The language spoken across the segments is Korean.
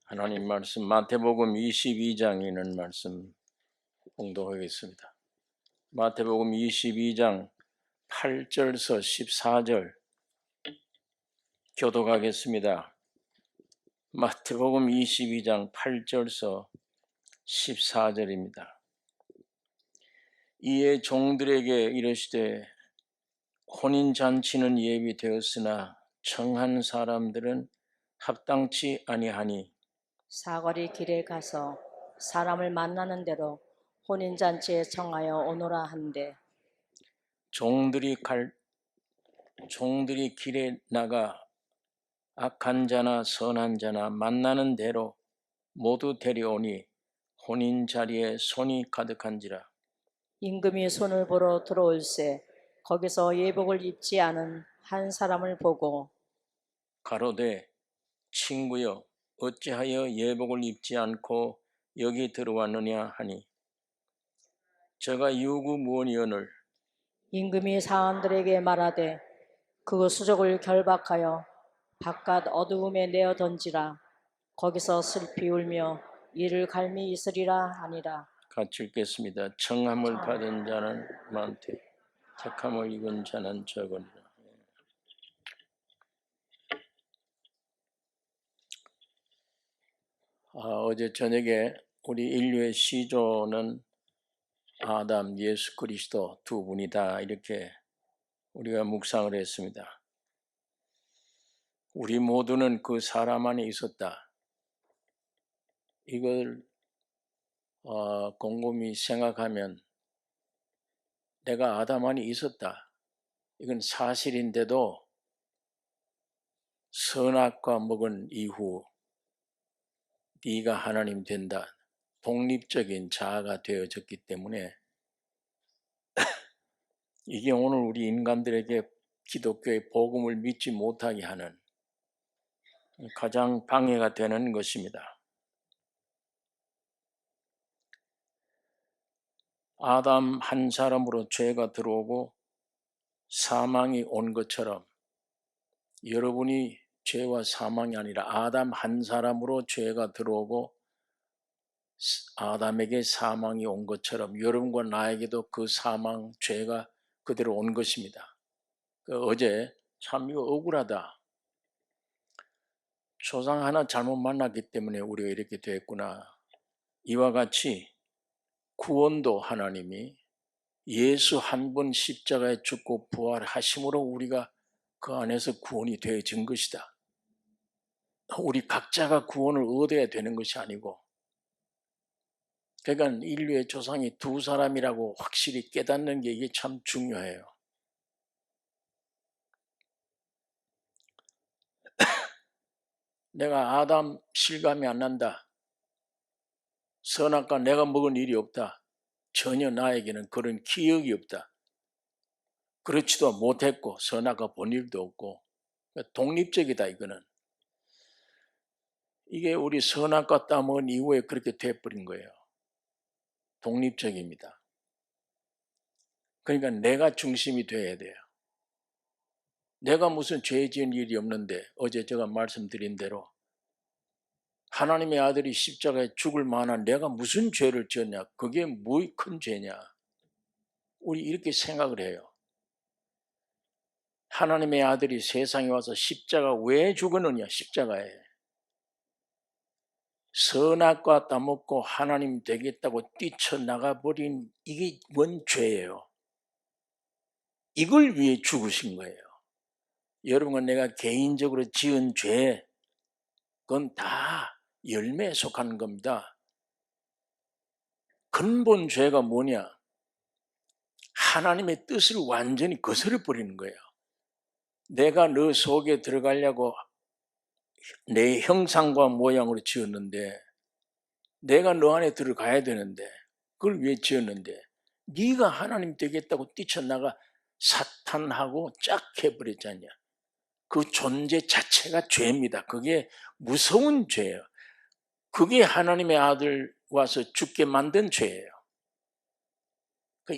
하나님 말씀 마태복음 22장에 있는 말씀 봉독하겠습니다. 마태복음 22장 8절서 14절 교독하겠습니다. 마태복음 22장 8절서 14절입니다. 이에 종들에게 이르시되 혼인잔치는 예비되었으나 청한 사람들은 합당치 아니하니 사거리 길에 가서 사람을 만나는 대로 혼인잔치에 청하여 오너라 한대 종들이 길에 나가 악한 자나 선한 자나 만나는 대로 모두 데려오니 혼인 자리에 손이 가득한지라. 임금이 손을 보러 들어올세 거기서 예복을 입지 않은 한 사람을 보고 가로되 친구여 어찌하여 예복을 입지 않고 여기 들어왔느냐 하니 저가 유구무원이오늘 임금이 사람들에게 말하되 그 수족을 결박하여 바깥 어두움에 내어 던지라 거기서 슬피 울며 이를 갈미 있으리라 하니라. 같이 읽겠습니다. 청함을 받은 자는 많되 택함을 입은 자는 적으니라. 어제 저녁에 우리 인류의 시조는 아담, 예수 그리스도 두 분이다 이렇게 우리가 묵상을 했습니다. 우리 모두는 그 사람 안에 있었다. 이걸 곰곰이 생각하면 내가 아담 안에 있었다. 이건 사실인데도 선악과 먹은 이후 네가 하나님 된다. 독립적인 자아가 되어졌기 때문에 이게 오늘 우리 인간들에게 기독교의 복음을 믿지 못하게 하는 가장 방해가 되는 것입니다. 아담 한 사람으로 죄가 들어오고 사망이 온 것처럼 여러분이 죄와 사망이 아니라 아담 한 사람으로 죄가 들어오고 아담에게 사망이 온 것처럼 여러분과 나에게도 그 사망, 죄가 그대로 온 것입니다. 어제 참 이거 억울하다. 조상 하나 잘못 만났기 때문에 우리가 이렇게 됐구나. 이와 같이 구원도 하나님이 예수 한 번 십자가에 죽고 부활하심으로 우리가 그 안에서 구원이 되어진 것이다. 우리 각자가 구원을 얻어야 되는 것이 아니고, 그러니까 인류의 조상이 두 사람이라고 확실히 깨닫는 게 이게 참 중요해요. 내가 아담 실감이 안 난다. 선악과 내가 먹은 일이 없다. 전혀 나에게는 그런 기억이 없다. 그렇지도 못했고 선악과 본 일도 없고 독립적이다 이거는. 이게 우리 선악과 따먹은 이후에 그렇게 돼버린 거예요. 독립적입니다. 그러니까 내가 중심이 돼야 돼요. 내가 무슨 죄 지은 일이 없는데 어제 제가 말씀드린 대로 하나님의 아들이 십자가에 죽을 만한 내가 무슨 죄를 지었냐. 그게 뭐 큰 죄냐. 우리 이렇게 생각을 해요. 하나님의 아들이 세상에 와서 십자가 왜 죽었느냐. 십자가에 선악과 따먹고 하나님 되겠다고 뛰쳐나가버린 이게 뭔 죄예요. 이걸 위해 죽으신 거예요. 여러분과 내가 개인적으로 지은 죄 그건 다 열매에 속하는 겁니다. 근본 죄가 뭐냐? 하나님의 뜻을 완전히 거스려 버리는 거예요. 내가 너 속에 들어가려고 내 형상과 모양으로 지었는데 내가 너 안에 들어가야 되는데 그걸 왜 지었는데 네가 하나님 되겠다고 뛰쳐나가 사탄하고 짝 해버렸잖냐. 그 존재 자체가 죄입니다. 그게 무서운 죄예요. 그게 하나님의 아들 와서 죽게 만든 죄예요.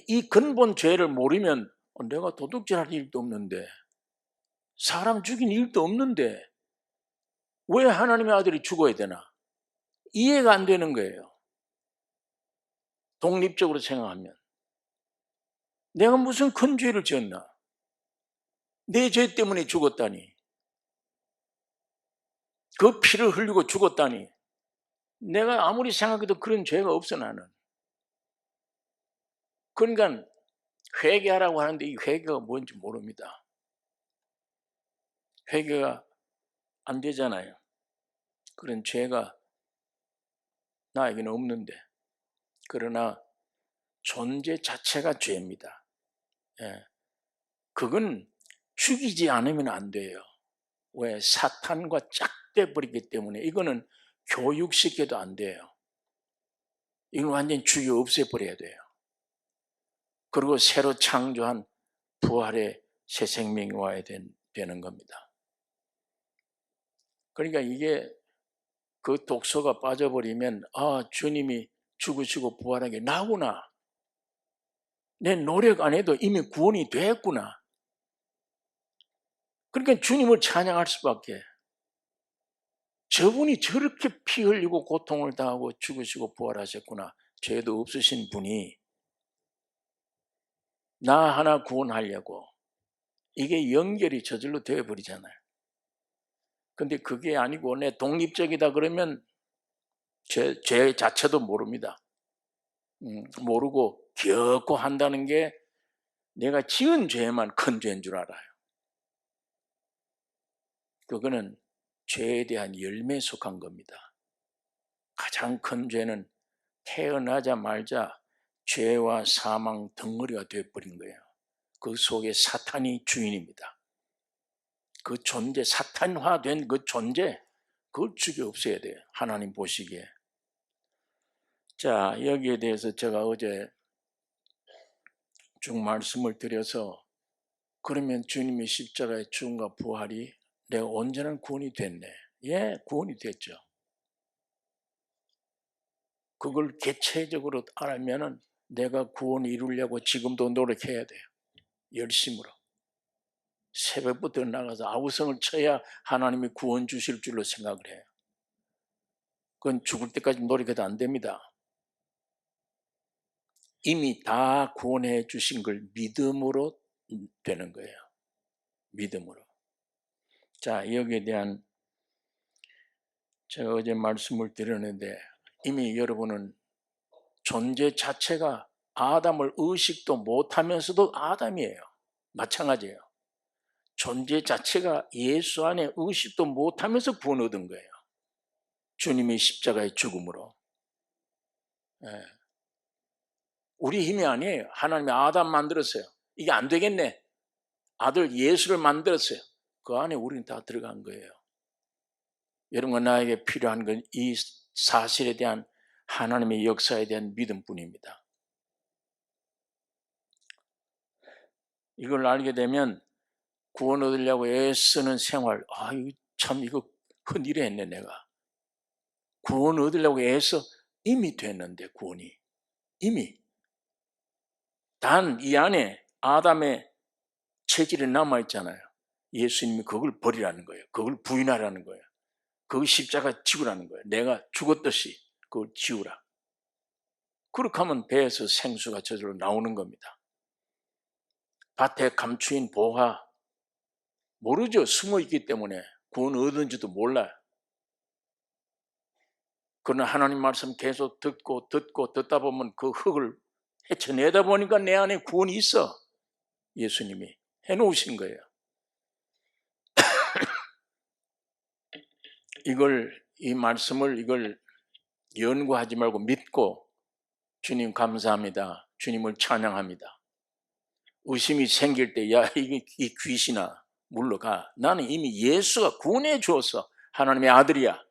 이 근본 죄를 모르면 내가 도둑질할 일도 없는데 사람 죽인 일도 없는데 왜 하나님의 아들이 죽어야 되나? 이해가 안 되는 거예요. 독립적으로 생각하면. 내가 무슨 큰 죄를 지었나? 내 죄 때문에 죽었다니. 그 피를 흘리고 죽었다니. 내가 아무리 생각해도 그런 죄가 없어 나는. 그러니까 회개하라고 하는데 이 회개가 뭔지 모릅니다. 회개가 안 되잖아요. 그런 죄가 나에게는 없는데. 그러나 존재 자체가 죄입니다. 예. 그건 죽이지 않으면 안 돼요. 왜? 사탄과 짝돼 버리기 때문에 이거는 교육시켜도 안 돼요. 이건 완전히 죽여 없애버려야 돼요. 그리고 새로 창조한 부활의 새 생명이 와야 되는 겁니다. 그러니까 이게 그 독소가 빠져버리면 주님이 죽으시고 부활한 게 나구나. 내 노력 안 해도 이미 구원이 됐구나. 그러니까 주님을 찬양할 수밖에. 저분이 저렇게 피 흘리고 고통을 당하고 죽으시고 부활하셨구나. 죄도 없으신 분이 나 하나 구원하려고. 이게 연결이 저절로 되어버리잖아요. 근데 그게 아니고 내 독립적이다 그러면 죄 자체도 모릅니다. 모르고 겨우 한다는 게 내가 지은 죄만 큰 죄인 줄 알아요. 그거는 죄에 대한 열매에 속한 겁니다. 가장 큰 죄는 태어나자마자 죄와 사망 덩어리가 되어버린 거예요. 그 속에 사탄이 주인입니다. 그 존재, 사탄화된 그 존재, 그걸 죽여 없애야 돼요. 하나님 보시기에. 자, 여기에 대해서 제가 어제 쭉 말씀을 드려서 그러면 주님의 십자가의 죽음과 부활이 내가 온전한 구원이 됐네. 예, 구원이 됐죠. 그걸 개체적으로 알면 내가 구원을 이루려고 지금도 노력해야 돼요. 열심으로. 새벽부터 나가서 아우성을 쳐야 하나님이 구원 주실 줄로 생각을 해요. 그건 죽을 때까지 노력해도 안 됩니다. 이미 다 구원해 주신 걸 믿음으로 되는 거예요. 믿음으로. 자, 여기에 대한 제가 어제 말씀을 드렸는데 이미 여러분은 존재 자체가 아담을 의식도 못하면서도 아담이에요. 마찬가지예요. 존재 자체가 예수 안에 의식도 못하면서 구원 얻은 거예요. 주님의 십자가의 죽음으로. 예. 우리 힘이 아니에요. 하나님이 아담 만들었어요. 이게 안 되겠네. 아들 예수를 만들었어요. 그 안에 우리는 다 들어간 거예요. 여러분과 나에게 필요한 건 이 사실에 대한 하나님의 역사에 대한 믿음뿐입니다. 이걸 알게 되면 구원 얻으려고 애쓰는 생활, 이거 큰일이 했네 내가. 구원 얻으려고 애써 이미 됐는데 구원이. 이미. 단 이 안에 아담의 체질이 남아있잖아요. 예수님이 그걸 버리라는 거예요. 그걸 부인하라는 거예요. 그걸 십자가 지우라는 거예요. 내가 죽었듯이 그걸 지우라. 그렇게 하면 배에서 생수가 저절로 나오는 겁니다. 밭에 감추인 보화 모르죠. 숨어있기 때문에 구원 얻은지도 몰라요. 그러나 하나님 말씀 계속 듣다 보면 그 흙을 헤쳐내다 보니까 내 안에 구원이 있어. 예수님이 해놓으신 거예요. 이 말씀을 연구하지 말고 믿고 주님 감사합니다. 주님을 찬양합니다. 의심이 생길 때 이게 이 귀신아 물러가. 나는 이미 예수가 구원해 주었어. 하나님의 아들이야.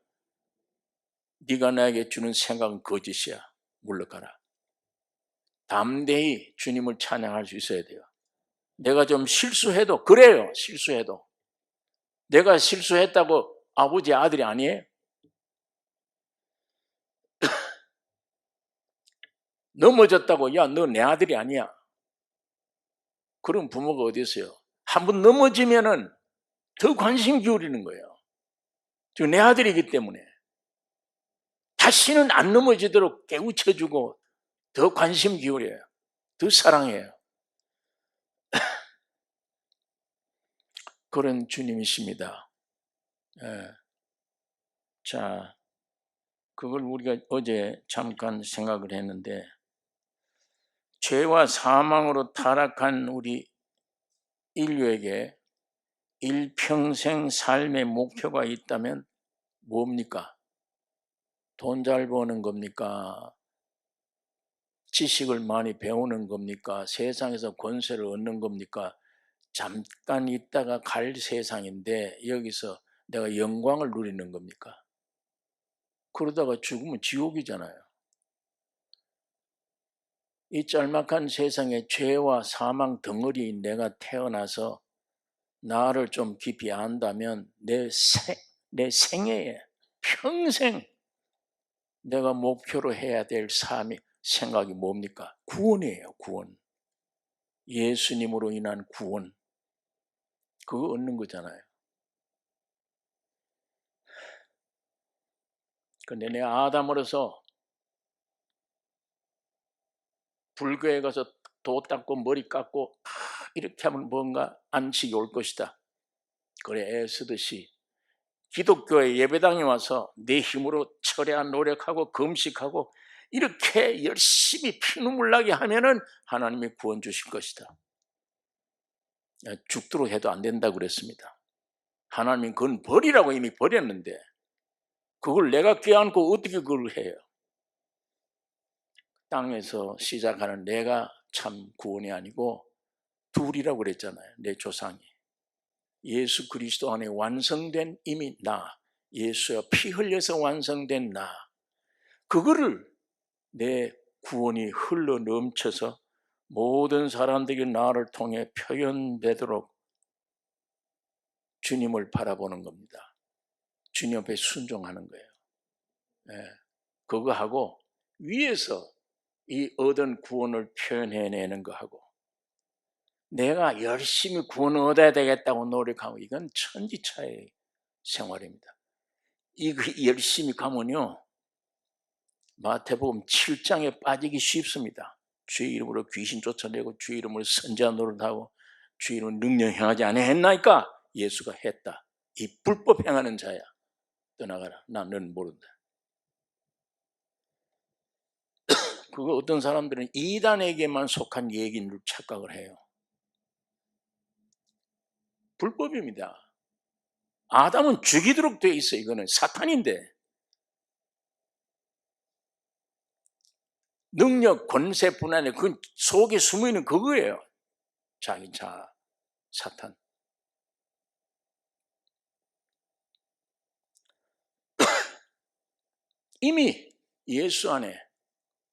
네가 나에게 주는 생각은 거짓이야. 물러가라. 담대히 주님을 찬양할 수 있어야 돼요. 내가 좀 실수해도 그래요. 실수해도. 내가 실수했다고 아버지 아들이 아니에요? 넘어졌다고 너 내 아들이 아니야. 그런 부모가 어디 있어요? 한번 넘어지면은 더 관심 기울이는 거예요. 내 아들이기 때문에. 다시는 안 넘어지도록 깨우쳐주고 더 관심 기울여요. 더 사랑해요. 그런 주님이십니다. 예. 자, 그걸 우리가 어제 잠깐 생각을 했는데, 죄와 사망으로 타락한 우리 인류에게 일평생 삶의 목표가 있다면 뭡니까? 돈 잘 버는 겁니까? 지식을 많이 배우는 겁니까? 세상에서 권세를 얻는 겁니까? 잠깐 있다가 갈 세상인데 여기서 내가 영광을 누리는 겁니까? 그러다가 죽으면 지옥이잖아요. 이 짤막한 세상에 죄와 사망 덩어리인 내가 태어나서 나를 좀 깊이 안다면 내 생애에 평생 내가 목표로 해야 될 삶이 생각이 뭡니까? 구원이에요. 구원. 예수님으로 인한 구원. 그거 얻는 거잖아요. 근데 내 아담으로서 불교에 가서 도 닦고 머리 깎고 이렇게 하면 뭔가 안식이 올 것이다. 그래 애쓰듯이 기독교의 예배당에 와서 내 힘으로 철야 노력하고 금식하고 이렇게 열심히 피눈물 나게 하면은 하나님이 구원 주실 것이다. 죽도록 해도 안 된다고 그랬습니다. 하나님이 그건 버리라고 이미 버렸는데 그걸 내가 껴안고 어떻게 그걸 해요? 땅에서 시작하는 내가 참 구원이 아니고 둘이라고 그랬잖아요. 내 조상이. 예수 그리스도 안에 완성된 이미 나, 예수의 피 흘려서 완성된 나, 그거를 내 구원이 흘러 넘쳐서 모든 사람들이 나를 통해 표현되도록 주님을 바라보는 겁니다. 주님 앞에 순종하는 거예요. 네. 그거 하고 위에서 이 얻은 구원을 표현해내는 거 하고 내가 열심히 구원을 얻어야 되겠다고 노력하고 이건 천지차의 생활입니다. 이거 열심히 가면요 마태복음 7장에 빠지기 쉽습니다. 주의 이름으로 귀신 쫓아내고 주의 이름으로 선지자 노릇하고 주의 이름으로 능력 행하지 않았나이까? 예수가 했다. 이 불법 행하는 자야 떠나가라. 나는 모른다. 그거 어떤 사람들은 이단에게만 속한 얘기인 줄 착각을 해요. 불법입니다. 아담은 죽이도록 돼 있어. 이거는 사탄인데 능력 권세뿐 아니라 그 속에 숨어있는 그거예요. 자기 자 사탄. 이미 예수 안에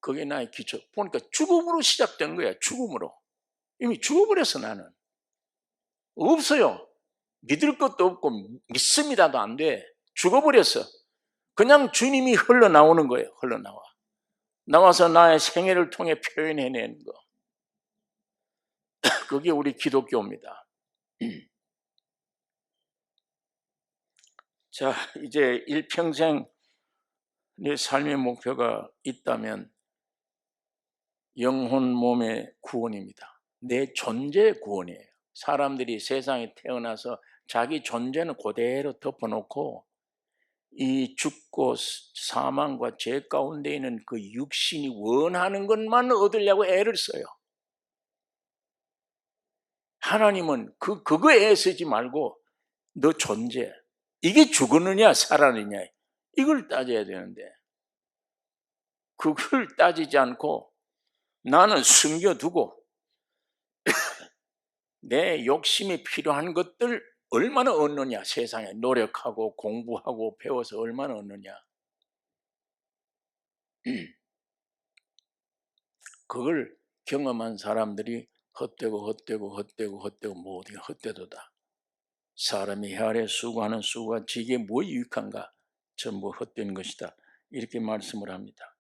그게 나의 기초. 보니까 죽음으로 시작된 거야. 죽음으로. 이미 죽어버렸어 나는. 없어요. 믿을 것도 없고 믿습니다도 안 돼. 죽어버렸어. 그냥 주님이 흘러나오는 거예요. 흘러나와. 나와서 나의 생애를 통해 표현해내는 거. 그게 우리 기독교입니다. 자, 이제 일평생 내 삶의 목표가 있다면 영혼 몸의 구원입니다. 내 존재의 구원이에요. 사람들이 세상에 태어나서 자기 존재는 그대로 덮어놓고 이 죽고 사망과 죄 가운데 있는 그 육신이 원하는 것만 얻으려고 애를 써요. 하나님은 그거 애쓰지 말고 너 존재, 이게 죽었느냐 살았느냐 이걸 따져야 되는데 그걸 따지지 않고 나는 숨겨두고 내 욕심이 필요한 것들 얼마나 얻느냐, 세상에 노력하고 공부하고 배워서 얼마나 얻느냐. 그걸 경험한 사람들이 헛되고 모든 게 헛되도다. 사람이 해 아래 수고하는 수고가 지게 뭐 유익한가? 전부 헛된 것이다. 이렇게 말씀을 합니다.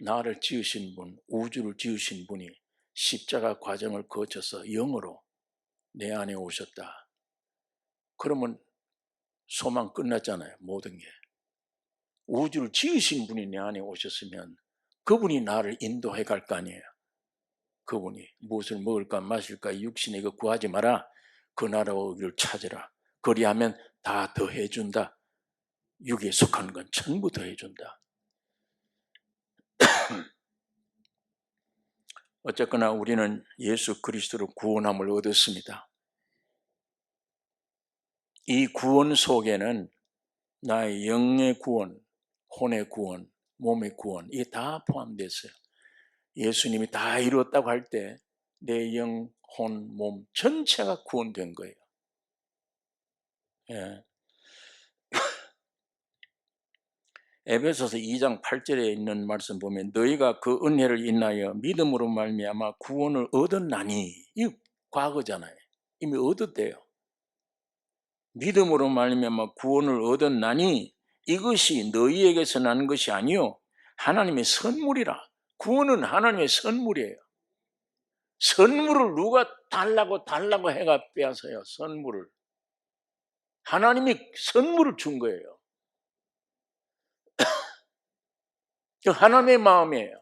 나를 지으신 분, 우주를 지으신 분이 십자가 과정을 거쳐서 영으로 내 안에 오셨다. 그러면 소망 끝났잖아요. 모든 게. 우주를 지으신 분이 내 안에 오셨으면 그분이 나를 인도해 갈 거 아니에요. 그분이 무엇을 먹을까 마실까 육신에 이거 구하지 마라. 그 나라와 의를 찾으라. 그리하면 다 더해준다. 육에 속한 건 전부 더해준다. 어쨌거나 우리는 예수 그리스도로 구원함을 얻었습니다. 이 구원 속에는 나의 영의 구원, 혼의 구원, 몸의 구원 이게 다 포함됐어요. 예수님이 다 이루었다고 할 때 내 영, 혼, 몸 전체가 구원된 거예요. 예. 에베소서 2장 8절에 있는 말씀 보면 너희가 그 은혜를 인하여 믿음으로 말미암아 구원을 얻었나니 이 과거잖아요. 이미 얻었대요. 믿음으로 말미암아 구원을 얻었나니 이것이 너희에게서 난 것이 아니요 하나님의 선물이라. 구원은 하나님의 선물이에요. 선물을 누가 달라고 해가 빼앗아요. 선물을. 하나님이 선물을 준 거예요. 하나님의 마음이에요.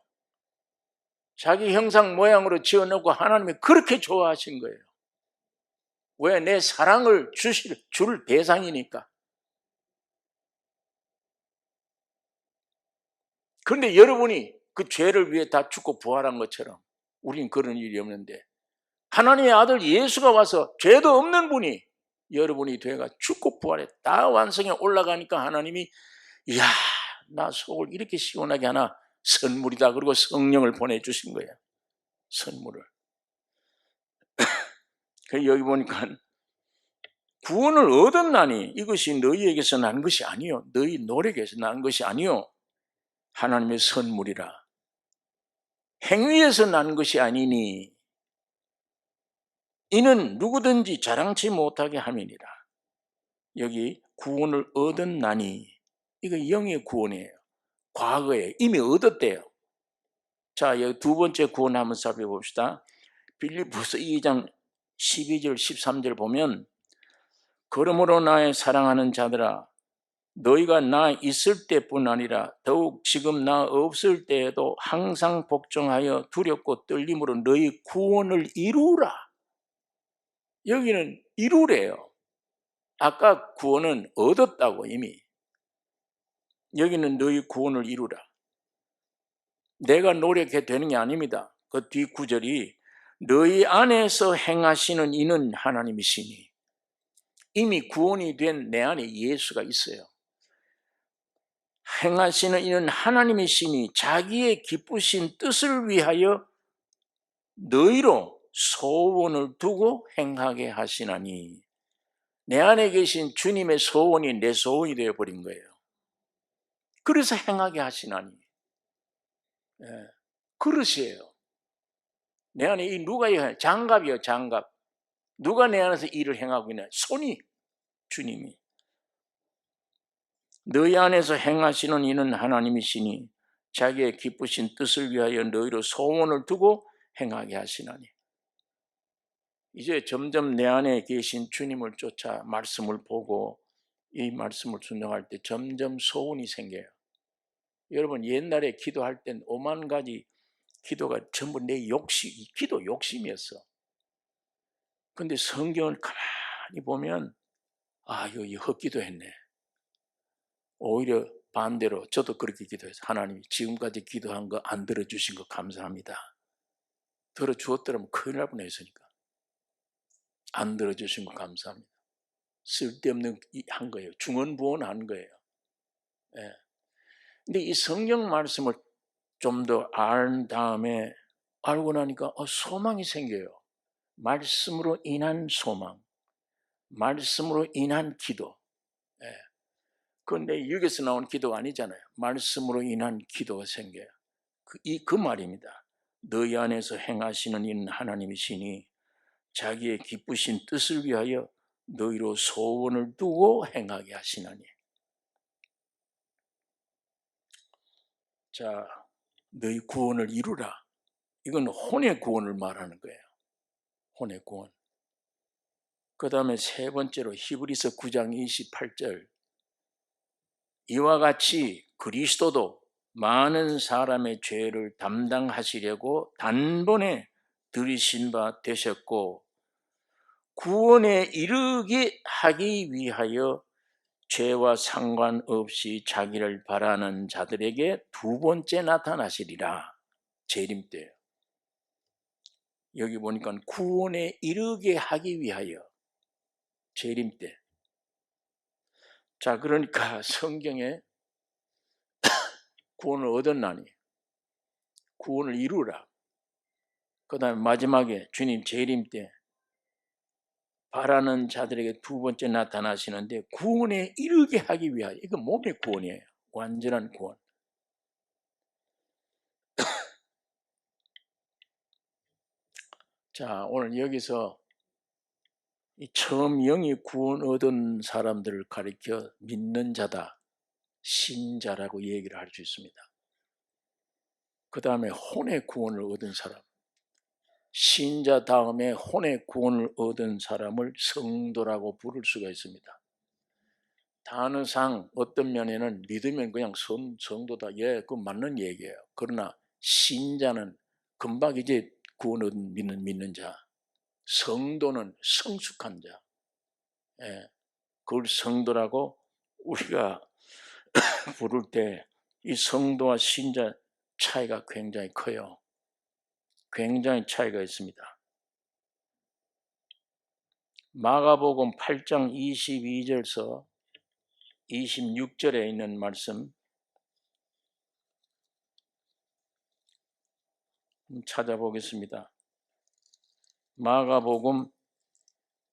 자기 형상 모양으로 지어놓고 하나님이 그렇게 좋아하신 거예요. 왜? 내 사랑을 줄 대상이니까. 그런데 여러분이 그 죄를 위해 다 죽고 부활한 것처럼 우린 그런 일이 없는데 하나님의 아들 예수가 와서 죄도 없는 분이 여러분이 돼가 죽고 부활해 다 완성해 올라가니까 하나님이 이야 나 속을 이렇게 시원하게 하나 선물이다. 그리고 성령을 보내주신 거예요. 선물을. 여기 보니까 구원을 얻었나니 이것이 너희에게서 난 것이 아니요 너희 노력에서 난 것이 아니요 하나님의 선물이라. 행위에서 난 것이 아니니 이는 누구든지 자랑치 못하게 함이니라. 여기 구원을 얻었나니 이거 영의 구원이에요. 과거에 이미 얻었대요. 자, 여기 두 번째 구원 한번 살펴봅시다. 빌립보서 2장 12절 13절 보면 그러므로 나의 사랑하는 자들아 너희가 나 있을 때뿐 아니라 더욱 지금 나 없을 때에도 항상 복종하여 두렵고 떨림으로 너희 구원을 이루라. 여기는 이루래요. 아까 구원은 얻었다고 이미. 여기는 너희 구원을 이루라. 내가 노력해 되는 게 아닙니다. 그 뒤 구절이 너희 안에서 행하시는 이는 하나님이시니 이미 구원이 된 내 안에 예수가 있어요. 행하시는 이는 하나님이시니 자기의 기쁘신 뜻을 위하여 너희로 소원을 두고 행하게 하시나니 내 안에 계신 주님의 소원이 내 소원이 되어버린 거예요. 그래서 행하게 하시나니 그릇이에요. 내 안에 이 누가 장갑이요 장갑. 누가 내 안에서 일을 행하고 있냐? 손이 주님이. 너희 안에서 행하시는 이는 하나님이시니 자기의 기쁘신 뜻을 위하여 너희로 소원을 두고 행하게 하시나니. 이제 점점 내 안에 계신 주님을 쫓아 말씀을 보고 이 말씀을 순종할 때 점점 소원이 생겨요. 여러분 옛날에 기도할 땐 5만 가지 기도가 전부 내 기도 욕심이었어. 근데 성경을 가만히 보면 이거 헛기도했네. 오히려 반대로 저도 그렇게 기도해서 하나님 지금까지 기도한 거 안 들어주신 거 감사합니다. 들어주었더라면 큰일 날 뻔했으니까. 안 들어주신 거 감사합니다. 쓸데없는 한 거예요. 중언부언한 거예요. 예. 근데 이 성경 말씀을 좀 더 알 다음에 알고 나니까 소망이 생겨요. 말씀으로 인한 소망, 말씀으로 인한 기도. 그런데 여기서 나온 기도가 아니잖아요. 말씀으로 인한 기도가 생겨요. 그 말입니다. 너희 안에서 행하시는 이는 하나님이시니 자기의 기쁘신 뜻을 위하여 너희로 소원을 두고 행하게 하시나니. 자, 너희 구원을 이루라. 이건 혼의 구원을 말하는 거예요. 혼의 구원. 그 다음에 세 번째로 히브리서 9장 28절 이와 같이 그리스도도 많은 사람의 죄를 담당하시려고 단번에 들이신 바 되셨고 구원에 이르게 하기 위하여 죄와 상관없이 자기를 바라는 자들에게 두 번째 나타나시리라. 재림 때. 여기 보니까 구원에 이르게 하기 위하여 재림 때. 자, 그러니까 성경에 구원을 얻었나니 구원을 이루라. 그 다음에 마지막에 주님 재림 때 바라는 자들에게 두 번째 나타나시는데 구원에 이르게 하기 위하여, 이거 몸의 구원이에요. 완전한 구원. 자, 오늘 여기서 이 처음 영이 구원 얻은 사람들을 가리켜 믿는 자다, 신자라고 얘기를 할 수 있습니다. 그 다음에 혼의 구원을 얻은 사람, 신자 다음에 혼의 구원을 얻은 사람을 성도라고 부를 수가 있습니다. 단어상 어떤 면에는 믿으면 그냥 성도다, 예, 그건 맞는 얘기예요. 그러나 신자는 금방 이제 구원 얻은 믿는 자, 성도는 성숙한 자, 예, 그걸 성도라고 우리가 부를 때 이 성도와 신자 차이가 굉장히 커요. 굉장히 차이가 있습니다. 마가복음 8장 22절서 26절에 있는 말씀 찾아보겠습니다. 마가복음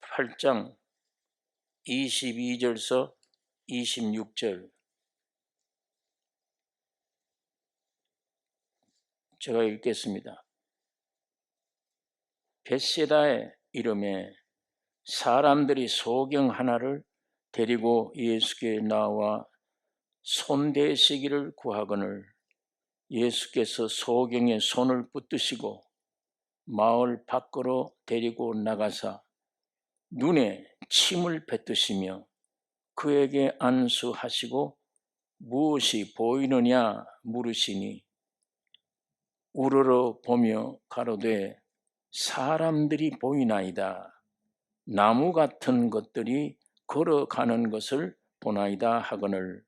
8장 22절서 26절 제가 읽겠습니다. 벳세다의 이름에 사람들이 소경 하나를 데리고 예수께 나와 손대시기를 구하거늘 예수께서 소경의 손을 붙드시고 마을 밖으로 데리고 나가사 눈에 침을 뱉으시며 그에게 안수하시고 무엇이 보이느냐 물으시니 우러러 보며 가로되 사람들이 보이나이다. 나무 같은 것들이 걸어가는 것을 보나이다 하거늘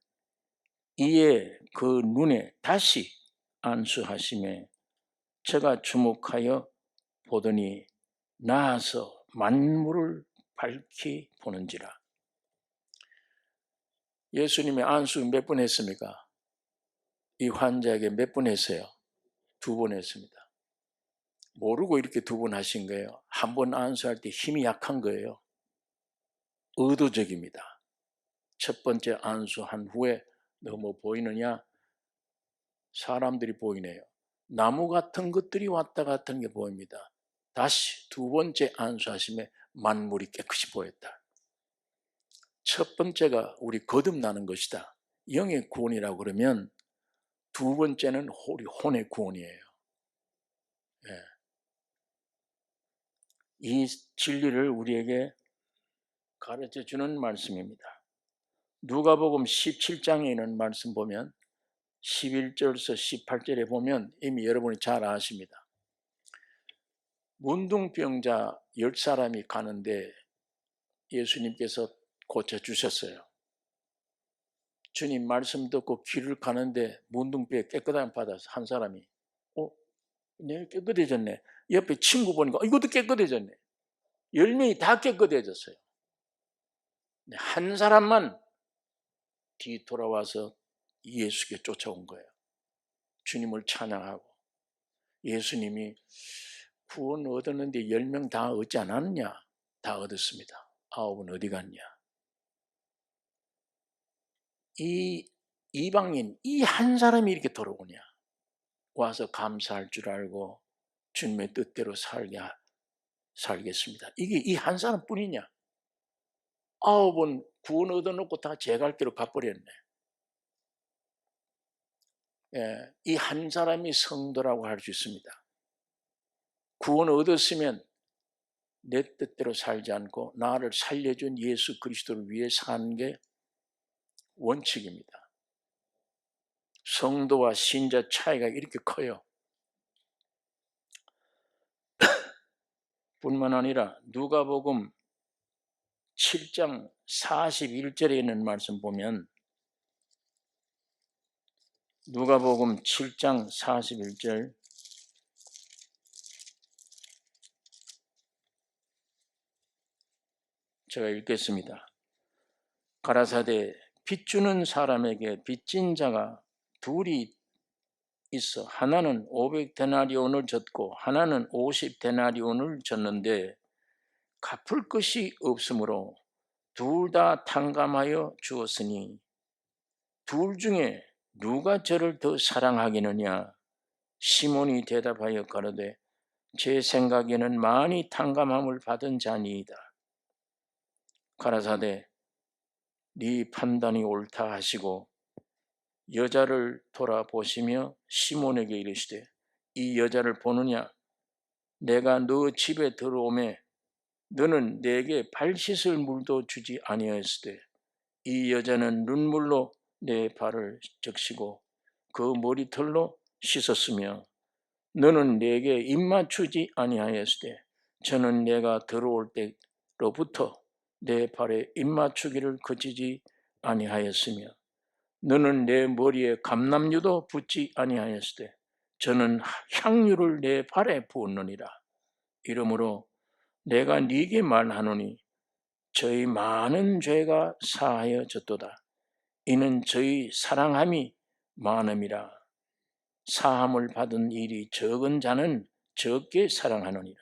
이에 그 눈에 다시 안수하심에 제가 주목하여 보더니 나아서 만물을 밝히 보는지라. 예수님이 안수 몇 번 했습니까? 이 환자에게 몇 번 했어요? 2번 했습니다. 모르고 이렇게 2번 하신 거예요. 한 번 안수할 때 힘이 약한 거예요. 의도적입니다. 첫 번째 안수한 후에 너무 보이느냐? 사람들이 보이네요. 나무 같은 것들이 왔다 갔던 게 보입니다. 다시 2번째 안수하심에 만물이 깨끗이 보였다. 첫 번째가 우리 거듭나는 것이다. 영의 구원이라고 그러면 2번째는 우리 혼의 구원이에요. 예. 이 진리를 우리에게 가르쳐주는 말씀입니다. 누가복음 17장에 있는 말씀 보면 11절에서 18절에 보면 이미 여러분이 잘 아십니다. 문둥병자 10사람이 가는데 예수님께서 고쳐주셨어요. 주님 말씀 듣고 길을 가는데 문둥병 깨끗함 받아서 한 사람이 내가 깨끗해졌네. 옆에 친구 보니까 이것도 깨끗해졌네. 10명이 다 깨끗해졌어요. 한 사람만 뒤돌아와서 예수께 쫓아온 거예요. 주님을 찬양하고 예수님이 구원 얻었는데 10명 다 얻지 않았느냐? 다 얻었습니다. 9은 어디 갔냐? 이 이방인 이 한 사람이 이렇게 돌아오냐? 와서 감사할 줄 알고 주님의 뜻대로 살겠습니다. 이게 이 한 사람뿐이냐? 9은 구원 얻어놓고 다 제 갈 길로 가버렸네. 예, 이 한 사람이 성도라고 할 수 있습니다. 구원 얻었으면 내 뜻대로 살지 않고 나를 살려준 예수 그리스도를 위해 사는 게 원칙입니다. 성도와 신자 차이가 이렇게 커요. 뿐만 아니라 누가복음 7장 41절에 있는 말씀 보면 누가복음 7장 41절 제가 읽겠습니다. 가라사대 빚주는 사람에게 빚진 자가 둘이 있어 하나는 500데나리온을 졌고 하나는 50데나리온을 졌는데 갚을 것이 없으므로 둘 다 탕감하여 주었으니 둘 중에 누가 저를 더 사랑하겠느냐? 시몬이 대답하여 가로되 제 생각에는 많이 탕감함을 받은 자니이다. 가라사대 네 판단이 옳다 하시고 여자를 돌아보시며 시몬에게 이르시되 이 여자를 보느냐? 내가 너 집에 들어오매 너는 내게 발 씻을 물도 주지 아니하였으되 이 여자는 눈물로 내 발을 적시고 그 머리털로 씻었으며 너는 내게 입맞추지 아니하였으되 저는 내가 들어올 때로부터 내 발에 입맞추기를 그치지 아니하였으며 너는 내 머리에 감람유도 붓지 아니하였으되 저는 향유를 내 발에 부었느니라. 이러므로 내가 네게 말하노니 저희 많은 죄가 사하여졌도다. 이는 저희 사랑함이 많음이라. 사함을 받은 일이 적은 자는 적게 사랑하느니라.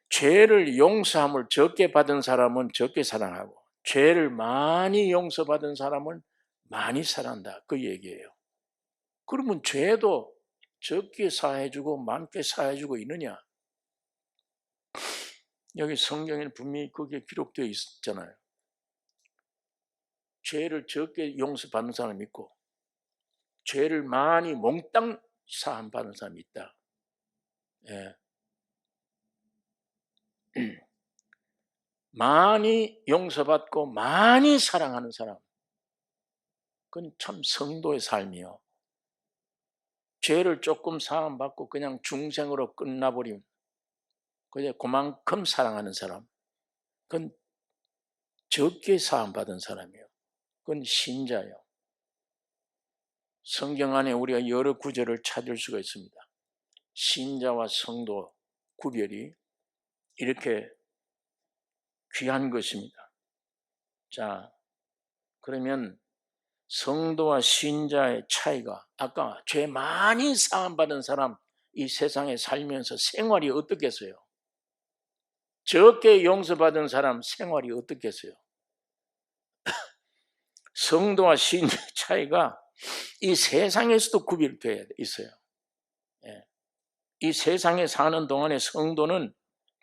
죄를 용서함을 적게 받은 사람은 적게 사랑하고 죄를 많이 용서받은 사람은 많이 사랑한다. 그 얘기예요. 그러면 죄도 적게 사해주고 많게 사해주고 있느냐? 여기 성경에는 분명히 그게 기록되어 있잖아요. 죄를 적게 용서받는 사람이 있고 죄를 많이 몽땅 사함받는 사람이 있다. 예. 많이 용서받고 많이 사랑하는 사람, 그건 참 성도의 삶이요. 죄를 조금 사함받고 그냥 중생으로 끝나버리면 그냥 그만큼 사랑하는 사람, 그건 적게 사함받은 사람이에요. 그건 신자예요. 성경 안에 우리가 여러 구절을 찾을 수가 있습니다. 신자와 성도 구별이 이렇게 귀한 것입니다. 자, 그러면 성도와 신자의 차이가, 아까 죄 많이 사함받은 사람, 이 세상에 살면서 생활이 어떻겠어요? 적게 용서받은 사람 생활이 어떻겠어요? 성도와 신자의 차이가 이 세상에서도 구별되어 있어요. 예. 이 세상에 사는 동안에 성도는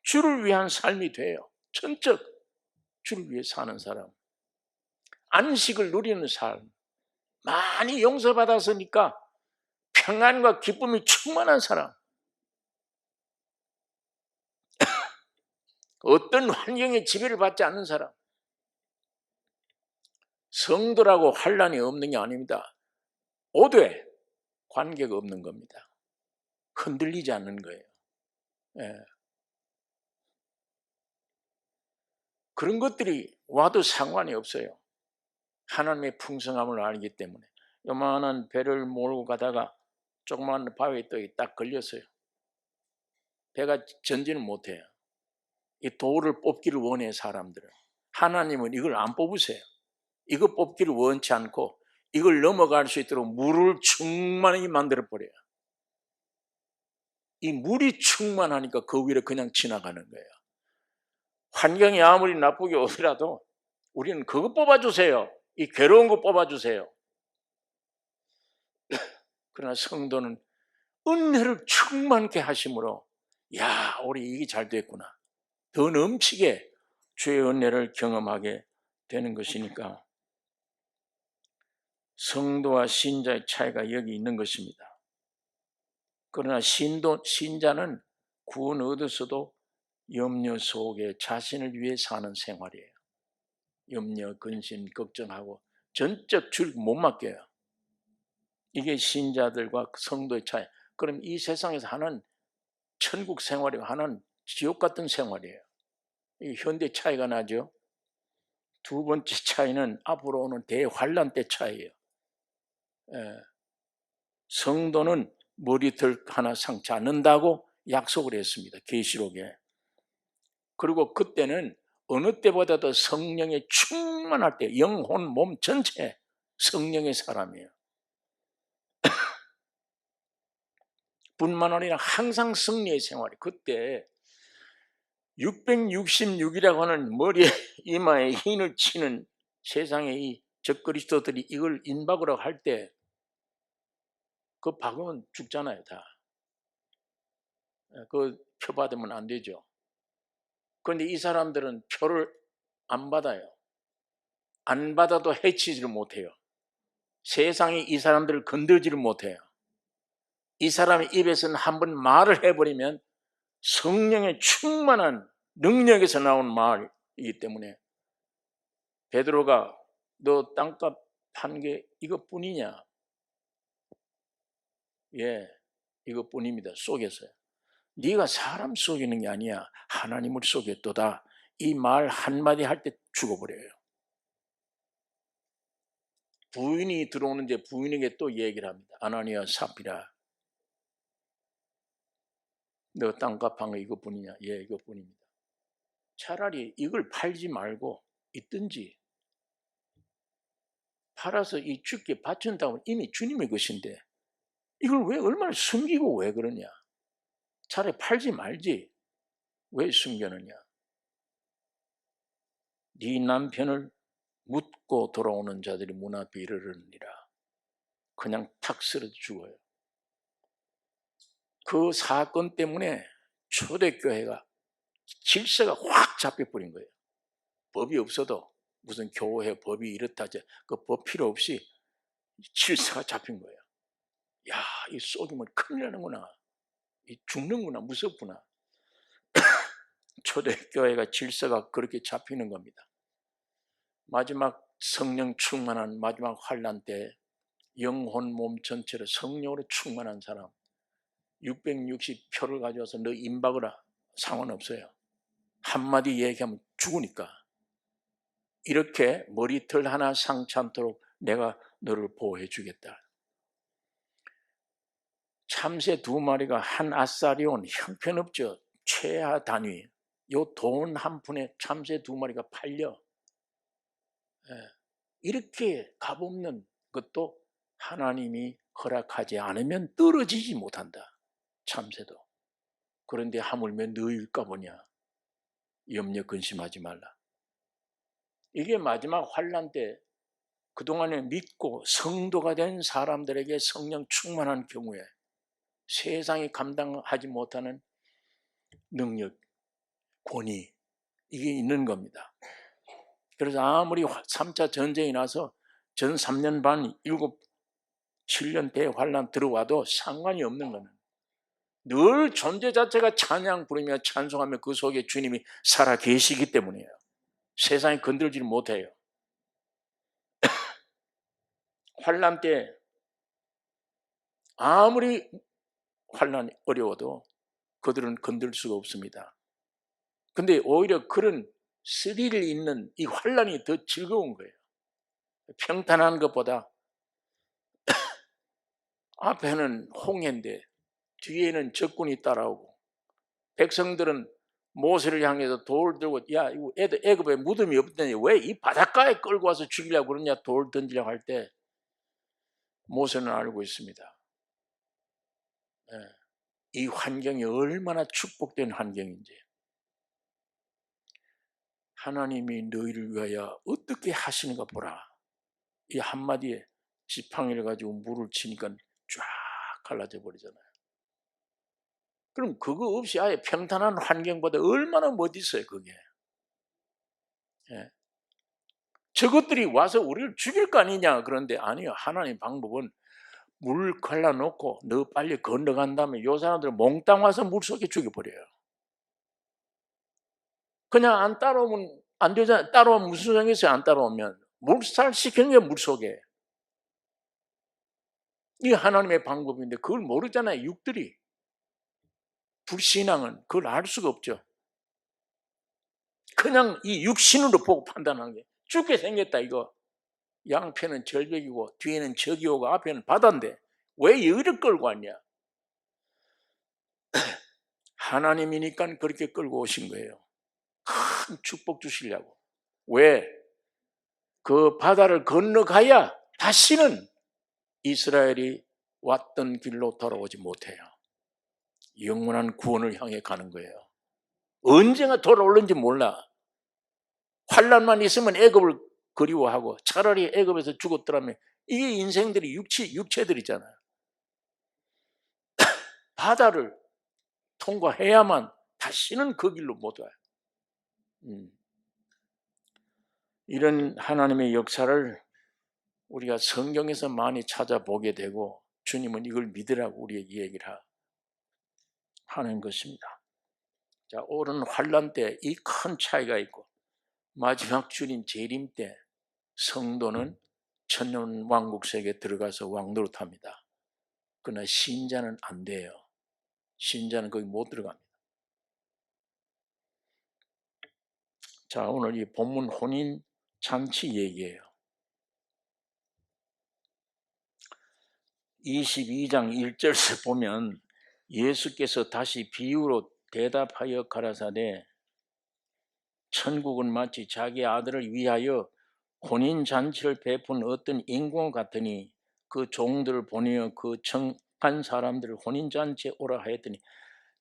주를 위한 삶이 돼요. 전적 주를 위해 사는 사람, 안식을 누리는 삶, 많이 용서받았으니까 평안과 기쁨이 충만한 사람, 어떤 환경에 지배를 받지 않는 사람. 성도라고 환난이 없는 게 아닙니다. 오되 관계가 없는 겁니다. 흔들리지 않는 거예요. 예. 그런 것들이 와도 상관이 없어요. 하나님의 풍성함을 알기 때문에. 요만한 배를 몰고 가다가 조그마한 바위에 떡이 딱 걸렸어요. 배가 전진을 못해요. 이 돌을 뽑기를 원해 사람들은. 하나님은 이걸 안 뽑으세요. 이거 뽑기를 원치 않고 이걸 넘어갈 수 있도록 물을 충만히 만들어버려요. 이 물이 충만하니까 그 위로 그냥 지나가는 거예요. 환경이 아무리 나쁘게 오더라도 우리는 그거 뽑아주세요. 이 괴로운 거 뽑아주세요. 그러나 성도는 은혜를 충만케 하심으로 야, 우리 이게 잘 됐구나. 더 넘치게 주의 은혜를 경험하게 되는 것이니까 성도와 신자의 차이가 여기 있는 것입니다. 그러나 신자는 구원 얻어서도 염려 속에 자신을 위해 사는 생활이에요. 염려, 근심, 걱정하고 전적 주를 못 맡겨요. 이게 신자들과 성도의 차이. 그럼 이 세상에서 하는 천국 생활이고 하는 지옥 같은 생활이에요. 이 현대 차이가 나죠. 두 번째 차이는 앞으로 오는 대환란 때 차이예요. 성도는 머리털 하나 상치 않는다고 약속을 했습니다. 계시록에. 그리고 그때는 어느 때보다도 성령에 충만할 때 영혼, 몸 전체 성령의 사람이에요. 뿐만 아니라 항상 승리의 생활이. 그때 666이라고 하는 머리에 이마에 흰을 치는 세상의 이 적그리스도들이 이걸 인박으로 할 때 그 박으면 죽잖아요, 다. 그 표 받으면 안 되죠. 그런데 이 사람들은 표를 안 받아요. 안 받아도 해치지를 못해요. 세상이 이 사람들을 건들지를 못해요. 이 사람의 입에서는 한번 말을 해버리면 성령의 충만한 능력에서 나온 말이기 때문에 베드로가 너 땅값 판 게 이것뿐이냐? 예, 이것뿐입니다. 속였어요. 네가 사람 속이는 게 아니야. 하나님을 속였도다. 이 말 한마디 할 때 죽어버려요. 부인이 들어오는데 부인에게 또 얘기를 합니다. 아나니아 삽비라, 너 땅값 판 거 이것뿐이냐? 예, 이것뿐입니다. 차라리 이걸 팔지 말고 있든지 팔아서 이 주께 바친다면 이미 주님의 것인데 이걸 왜 얼마나 숨기고 왜 그러냐? 차라리 팔지 말지 왜 숨겨느냐? 네 남편을 묻고 돌아오는 자들이 문 앞에 이르르니라. 그냥 탁 쓰러져 죽어요. 그 사건 때문에 초대교회가 질서가 확 잡혀버린 거예요. 법이 없어도 무슨 교회 법이 이렇다 그 법 필요 없이 질서가 잡힌 거예요. 야, 이 속이면 큰일 나는구나. 이 죽는구나. 무섭구나. 초대교회가 질서가 그렇게 잡히는 겁니다. 마지막 성령 충만한 마지막 환난 때 영혼 몸 전체로 성령으로 충만한 사람 660표를 가져와서 너 임박으라. 상관없어요. 한마디 얘기하면 죽으니까. 이렇게 머리털 하나 상치 않도록 내가 너를 보호해 주겠다. 참새 2마리가 한 아사리온 형편없죠. 최하 단위. 요 돈 한 푼에 참새 2마리가 팔려. 이렇게 값없는 것도 하나님이 허락하지 않으면 떨어지지 못한다. 참새도. 그런데 하물며 너일까 보냐. 염려 근심하지 말라. 이게 마지막 환난 때 그동안에 믿고 성도가 된 사람들에게 성령 충만한 경우에 세상이 감당하지 못하는 능력, 권위 이게 있는 겁니다. 그래서 아무리 3차 전쟁이 나서 전 3년 반, 7년 대환란 들어와도 상관이 없는 거는 늘 존재 자체가 찬양 부르며 찬송하며 그 속에 주님이 살아 계시기 때문이에요. 세상이 건들지를 못해요. 환란 때 아무리 환란이 어려워도 그들은 건들 수가 없습니다. 근데 오히려 그런 스릴 있는 이 환란이 더 즐거운 거예요. 평탄한 것보다 앞에는 홍해인데 뒤에는 적군이 따라오고 백성들은 모세를 향해서 돌 들고 야 이거 애굽에 무덤이 없더니 왜 이 바닷가에 끌고 와서 죽이려고 그러냐 돌 던지려고 할 때 모세는 알고 있습니다. 이 환경이 얼마나 축복된 환경인지. 하나님이 너희를 위하여 어떻게 하시는가 보라. 이 한마디에 지팡이를 가지고 물을 치니까 쫙 갈라져 버리잖아요. 그럼 그거 없이 아예 평탄한 환경보다 얼마나 멋있어요 그게. 저것들이 와서 우리를 죽일 거 아니냐. 그런데 아니요. 하나님 방법은 물 갈라놓고 너 빨리 건너간 다음에 요 사람들 몽땅 와서 물속에 죽여버려요. 그냥 안 따라오면 안 되잖아요. 따라오면 무슨 소용이 있어요. 안 따라오면 물살 시키는 게 물속에. 이게 하나님의 방법인데 그걸 모르잖아요. 육들이. 불신앙은 그걸 알 수가 없죠. 그냥 이 육신으로 보고 판단하는 게 죽게 생겼다 이거. 양편은 절벽이고 뒤에는 적이 오고 앞에는 바다인데 왜 여기를 끌고 왔냐? 하나님이니까 그렇게 끌고 오신 거예요. 큰 축복 주시려고. 왜? 그 바다를 건너가야 다시는 이스라엘이 왔던 길로 돌아오지 못해요. 영원한 구원을 향해 가는 거예요. 언제가 돌아올는지 몰라. 환난만 있으면 애굽을 그리워하고 차라리 애굽에서 죽었더라면 이게 인생들이 육체들이잖아요. 바다를 통과해야만 다시는 그 길로 못 와요. 이런 하나님의 역사를 우리가 성경에서 많이 찾아보게 되고 주님은 이걸 믿으라고 우리에게 얘기를 하는 것입니다. 자, 오는 환난 때 이 큰 차이가 있고 마지막 주님 재림 때 성도는 천년 왕국 세계에 들어가서 왕노릇합니다. 그러나 신자는 안 돼요. 신자는 거기 못 들어갑니다. 자, 오늘 이 본문 혼인 잔치 얘기예요. 22장 1절에 보면 예수께서 다시 비유로 대답하여 가라사대 천국은 마치 자기 아들을 위하여 혼인잔치를 베푼 어떤 인공 같으니 그 종들을 보내어 그 청한 사람들을 혼인잔치에 오라 하였더니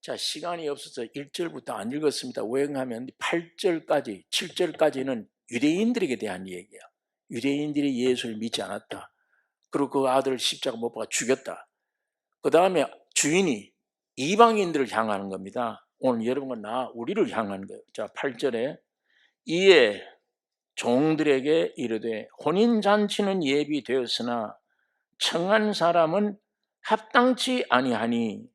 자, 시간이 없어서 1절부터 안 읽었습니다. 왜 하면 8절까지 7절까지는 유대인들에게 대한 얘기야. 유대인들이 예수를 믿지 않았다. 그리고 그 아들을 십자가 못 박아 죽였다. 그 다음에 주인이 이방인들을 향하는 겁니다. 오늘 여러분과 우리를 향하는 거예요. 자, 8절에 이에 종들에게 이르되 혼인잔치는 예비되었으나 청한 사람은 합당치 아니하니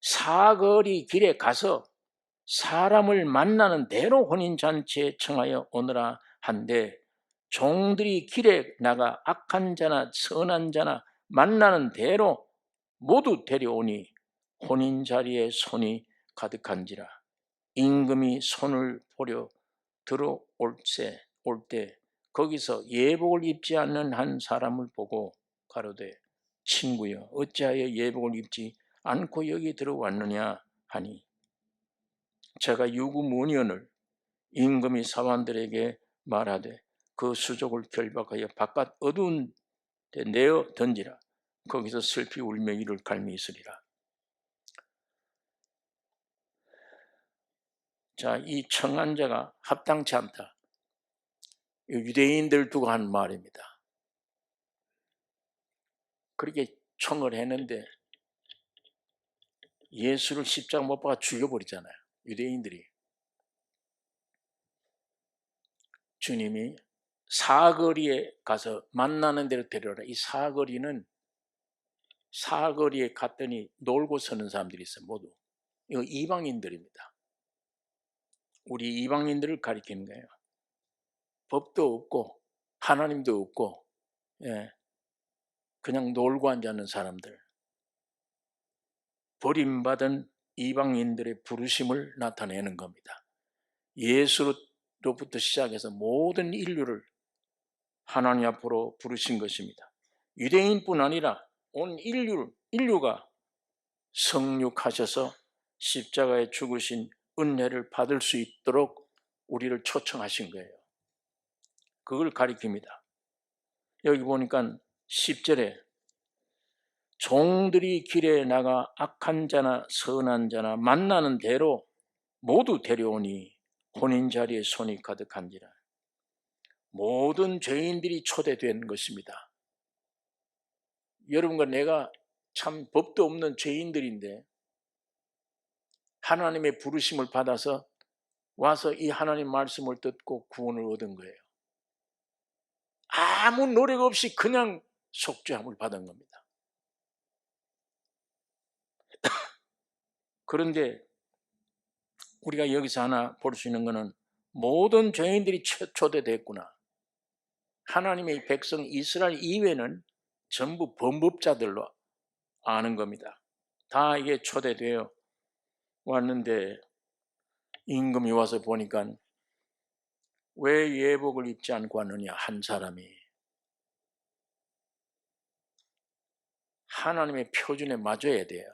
사거리 길에 가서 사람을 만나는 대로 혼인잔치에 청하여 오너라 한데 종들이 길에 나가 악한 자나 선한 자나 만나는 대로 모두 데려오니 혼인자리에 손이 가득한지라. 임금이 손을 보려 들어올 때 거기서 예복을 입지 않는 한 사람을 보고 가로되 친구여 어찌하여 예복을 입지 않고 여기 들어왔느냐 하니 제가 유구무원을 임금이 사환들에게 말하되 그 수족을 결박하여 바깥 어두운 데 내어 던지라. 거기서 슬피 울며 이를 갈미 있으리라. 자, 이 청한 자가 합당치 않다. 유대인들 두고 하는 말입니다. 그렇게 청을 했는데 예수를 십자가 못 박아 죽여버리잖아요. 유대인들이. 주님이 사거리에 가서 만나는 대로 데려오라. 이 사거리는 사거리에 갔더니 놀고 서는 사람들이 있어요. 모두. 이거 이방인들입니다. 우리 이방인들을 가리키는 거예요. 법도 없고 하나님도 없고 그냥 놀고 앉아있는 사람들. 버림받은 이방인들의 부르심을 나타내는 겁니다. 예수로부터 시작해서 모든 인류를 하나님 앞으로 부르신 것입니다. 유대인뿐 아니라 온 인류가 성육하셔서 십자가에 죽으신 은혜를 받을 수 있도록 우리를 초청하신 거예요. 그걸 가리킵니다. 여기 보니까 10절에 종들이 길에 나가 악한 자나 선한 자나 만나는 대로 모두 데려오니 혼인자리에 손이 가득한지라. 모든 죄인들이 초대된 것입니다. 여러분과 내가 참 법도 없는 죄인들인데 하나님의 부르심을 받아서 와서 이 하나님 말씀을 듣고 구원을 얻은 거예요. 아무 노력 없이 그냥 속죄함을 받은 겁니다. 그런데 우리가 여기서 하나 볼 수 있는 것은 모든 죄인들이 초대됐구나. 하나님의 백성 이스라엘 이외에는 전부 범법자들로 아는 겁니다. 다 이게 초대되어 왔는데 임금이 와서 보니까 왜 예복을 입지 않고 왔느냐, 한 사람이. 하나님의 표준에 맞아야 돼요.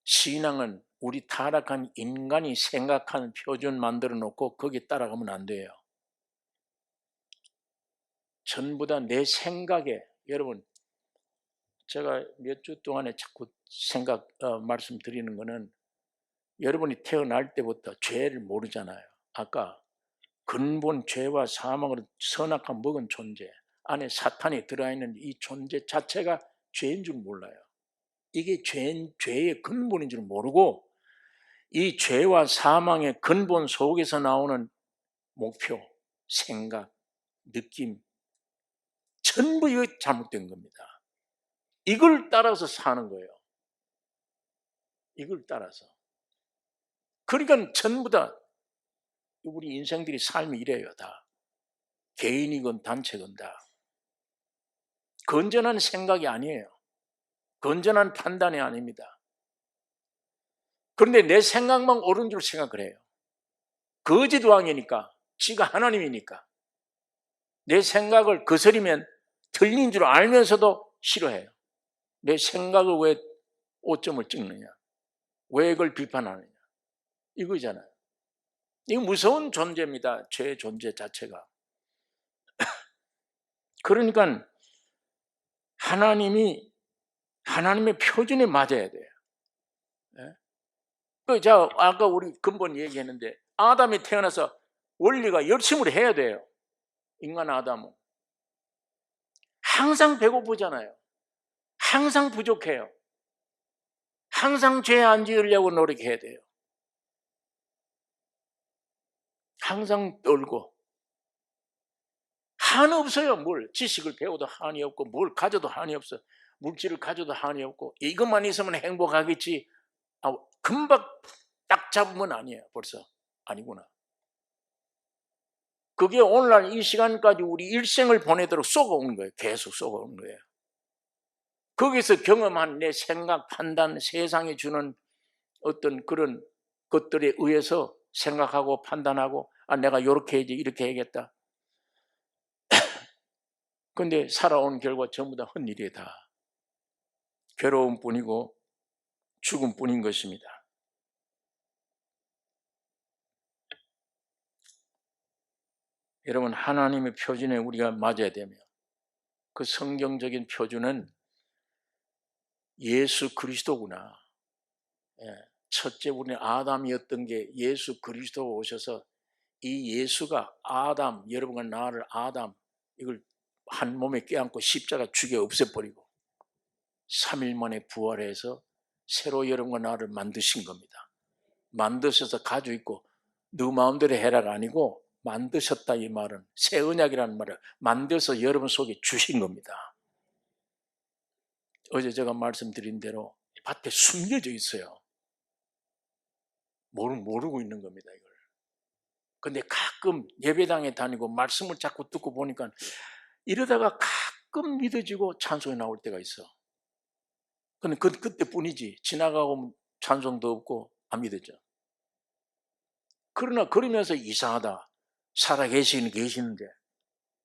신앙은 우리 타락한 인간이 생각하는 표준 만들어 놓고 거기에 따라가면 안 돼요. 전부 다 내 생각에, 여러분, 제가 몇 주 동안에 자꾸 말씀드리는 거는, 여러분이 태어날 때부터 죄를 모르잖아요. 아까 근본 죄와 사망으로 선악한 먹은 존재, 안에 사탄이 들어있는 이 존재 자체가 죄인 줄 몰라요. 이게 죄의 근본인 줄 모르고 이 죄와 사망의 근본 속에서 나오는 목표, 생각, 느낌, 전부 이거 잘못된 겁니다. 이걸 따라서 사는 거예요. 이걸 따라서. 그러니까 전부 다 우리 인생들이 삶이 이래요. 다. 개인이건 단체건 다. 건전한 생각이 아니에요. 건전한 판단이 아닙니다. 그런데 내 생각만 옳은 줄 생각을 해요. 거짓 왕이니까, 지가 하나님이니까 내 생각을 거스리면 틀린 줄 알면서도 싫어해요. 내 생각을 왜 오점을 찍느냐, 왜 그걸 비판하느냐, 이거잖아요. 이거 무서운 존재입니다. 죄의 존재 자체가. 그러니까 하나님의 표준에 맞아야 돼요. 자, 아까 우리 근본 얘기했는데, 아담이 태어나서 원리가 열심을 해야 돼요. 인간 아담은 항상 배고프잖아요. 항상 부족해요. 항상 죄 안 지으려고 노력해야 돼요. 항상 떨고. 한이 없어요. 뭘 지식을 배워도 한이 없고, 뭘 가져도 한이 없어. 물질을 가져도 한이 없고, 이것만 있으면 행복하겠지. 금방 딱 잡으면 아니에요. 벌써 아니구나. 그게 오늘날 이 시간까지 우리 일생을 보내도록 쏘아오는 거예요. 계속 쏘아오는 거예요. 거기서 경험한 내 생각, 판단, 세상이 주는 어떤 그런 것들에 의해서 생각하고 판단하고, 내가 이렇게 해야지, 이렇게 해야겠다. 근데 살아온 결과 전부 다 헛일이에요. 다 괴로움 뿐이고 죽음 뿐인 것입니다. 여러분, 하나님의 표준에 우리가 맞아야 되며, 그 성경적인 표준은 예수 그리스도구나. 첫째 우리는 아담이었던 게 예수 그리스도가 오셔서 이 예수가 아담, 여러분과 나를 아담, 이걸 한 몸에 껴안고 십자가 죽여 없애버리고 3일 만에 부활해서 새로 여러분과 나를 만드신 겁니다. 만드셔서 가지고 있고, 너 마음대로 해라가 아니고 만드셨다, 이 말은 새 언약이라는 말을 만들어서 여러분 속에 주신 겁니다. 어제 제가 말씀드린 대로 밭에 숨겨져 있어요. 모르고 있는 겁니다, 이걸. 근데 가끔 예배당에 다니고 말씀을 자꾸 듣고 보니까 이러다가 가끔 믿어지고 찬송이 나올 때가 있어. 근데 그때뿐이지, 지나가고 찬송도 없고 안 믿어져. 그러나 그러면서 이상하다, 계시는데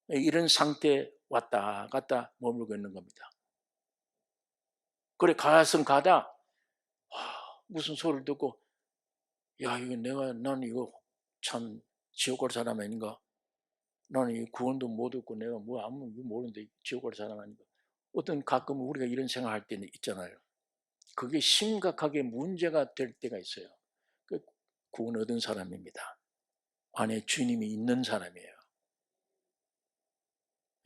이런 상태에 왔다 갔다 머물고 있는 겁니다. 그래, 가다 무슨 소리를 듣고, 야, 난 이거 참 지옥 갈 사람 아닌가? 나는 이 구원도 못 얻고 내가 뭐 아무 모르는데 지옥 갈 사람 아닌가? 어떤 가끔 우리가 이런 생각할 때는 있잖아요. 그게 심각하게 문제가 될 때가 있어요. 그 구원 얻은 사람입니다. 안에 주님이 있는 사람이에요.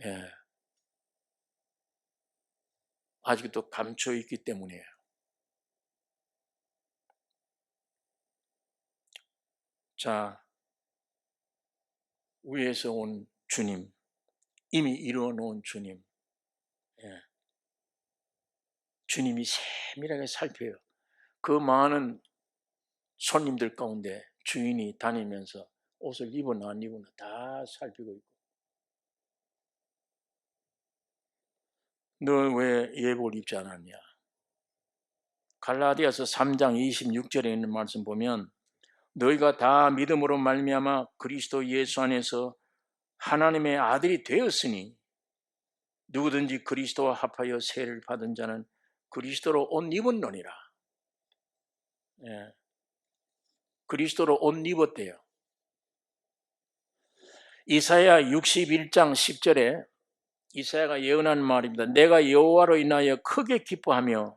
예. 아직도 감춰 있기 때문이에요. 자, 위에서 온 주님, 이미 이루어 놓은 주님, 주님이 세밀하게 살펴요. 그 많은 손님들 가운데 주인이 다니면서 옷을 입었나 안 입었나 다 살피고 있고, 너 왜 예복을 입지 않았냐? 갈라디아서 3장 26절에 있는 말씀 보면 너희가 다 믿음으로 말미암아 그리스도 예수 안에서 하나님의 아들이 되었으니 누구든지 그리스도와 합하여 세를 받은 자는 그리스도로 옷 입었느니라. 예. 그리스도로 옷 입었대요. 이사야 61장 10절에 이사야가 예언한 말입니다. 내가 여호와로 인하여 크게 기뻐하며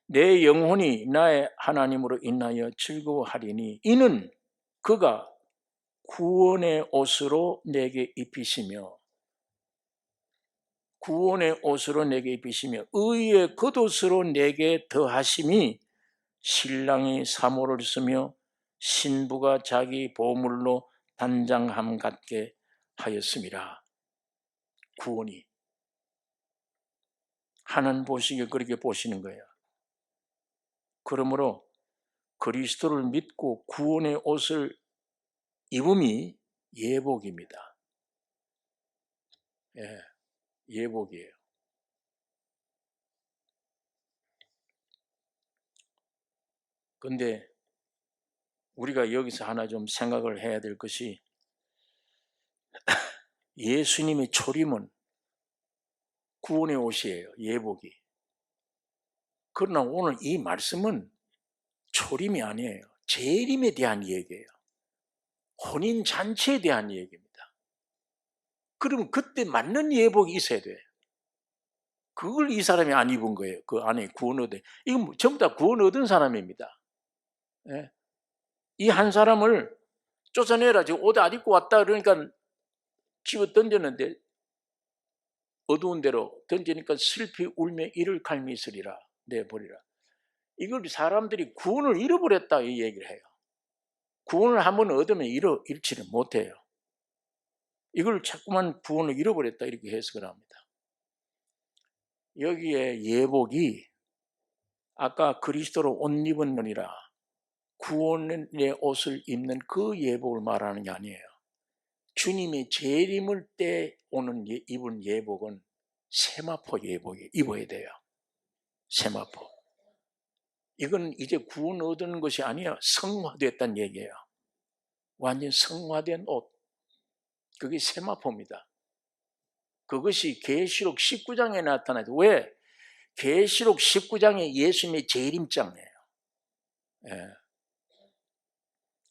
내 영혼이 나의 하나님으로 인하여 즐거워하리니 이는 그가 구원의 옷으로 내게 입히시며 구원의 옷으로 내게 입히시며 의의 겉옷으로 내게 더하심이 신랑이 사모를 쓰며 신부가 자기 보물로 단장함 같게 하였음이라. 구원이 하나님 보시기에 그렇게 보시는 거예요. 그러므로 그리스도를 믿고 구원의 옷을 입음이 예복입니다. 예, 예복이에요. 그런데 우리가 여기서 하나 좀 생각을 해야 될 것이 예수님의 초림은 구원의 옷이에요. 예복이. 그러나 오늘 이 말씀은 초림이 아니에요. 재림에 대한 얘기예요. 혼인잔치에 대한 얘기입니다. 그러면 그때 맞는 예복이 있어야 돼요. 그걸 이 사람이 안 입은 거예요. 그 안에 구원 얻은. 이건 전부 다 구원 얻은 사람입니다. 예? 이 한 사람을 쫓아내라. 지금 옷 안 입고 왔다. 그러니까 집어 던졌는데 어두운 데로 던지니까 슬피 울며 이를 갈미 있으리라. 내버리라. 이걸 사람들이 구원을 잃어버렸다 이 얘기를 해요. 구원을 한번 얻으면 잃지를 못해요. 이걸 자꾸만 구원을 잃어버렸다 이렇게 해석을 합니다. 여기에 예복이 아까 그리스도로 옷 입었느니라 구원의 옷을 입는 그 예복을 말하는 게 아니에요. 주님의 재림을 때 오는 입은 예복은 세마포 예복이 입어야 돼요. 세마포. 이건 이제 구원 얻은 것이 아니라 성화됐다는 얘기예요. 완전 성화된 옷. 그게 세마포입니다. 그것이 계시록 19장에 나타나죠. 왜? 계시록 19장에 예수님의 재림장이에요. 예.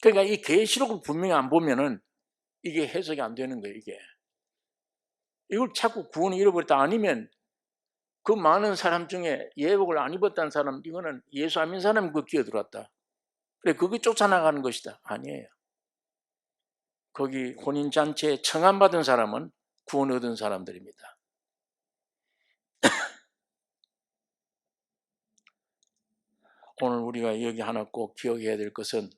그러니까 이 계시록을 분명히 안 보면은 이게 해석이 안 되는 거예요. 이걸 자꾸 구원을 잃어버렸다. 아니면 그 많은 사람 중에 예복을 안 입었다는 사람, 이거는 예수 안 믿는 사람이 그 끼어 들어왔다. 그래, 그게 쫓아나가는 것이다. 아니에요. 거기 혼인잔치에 청함받은 사람은 구원 얻은 사람들입니다. 오늘 우리가 여기 하나 꼭 기억해야 될 것은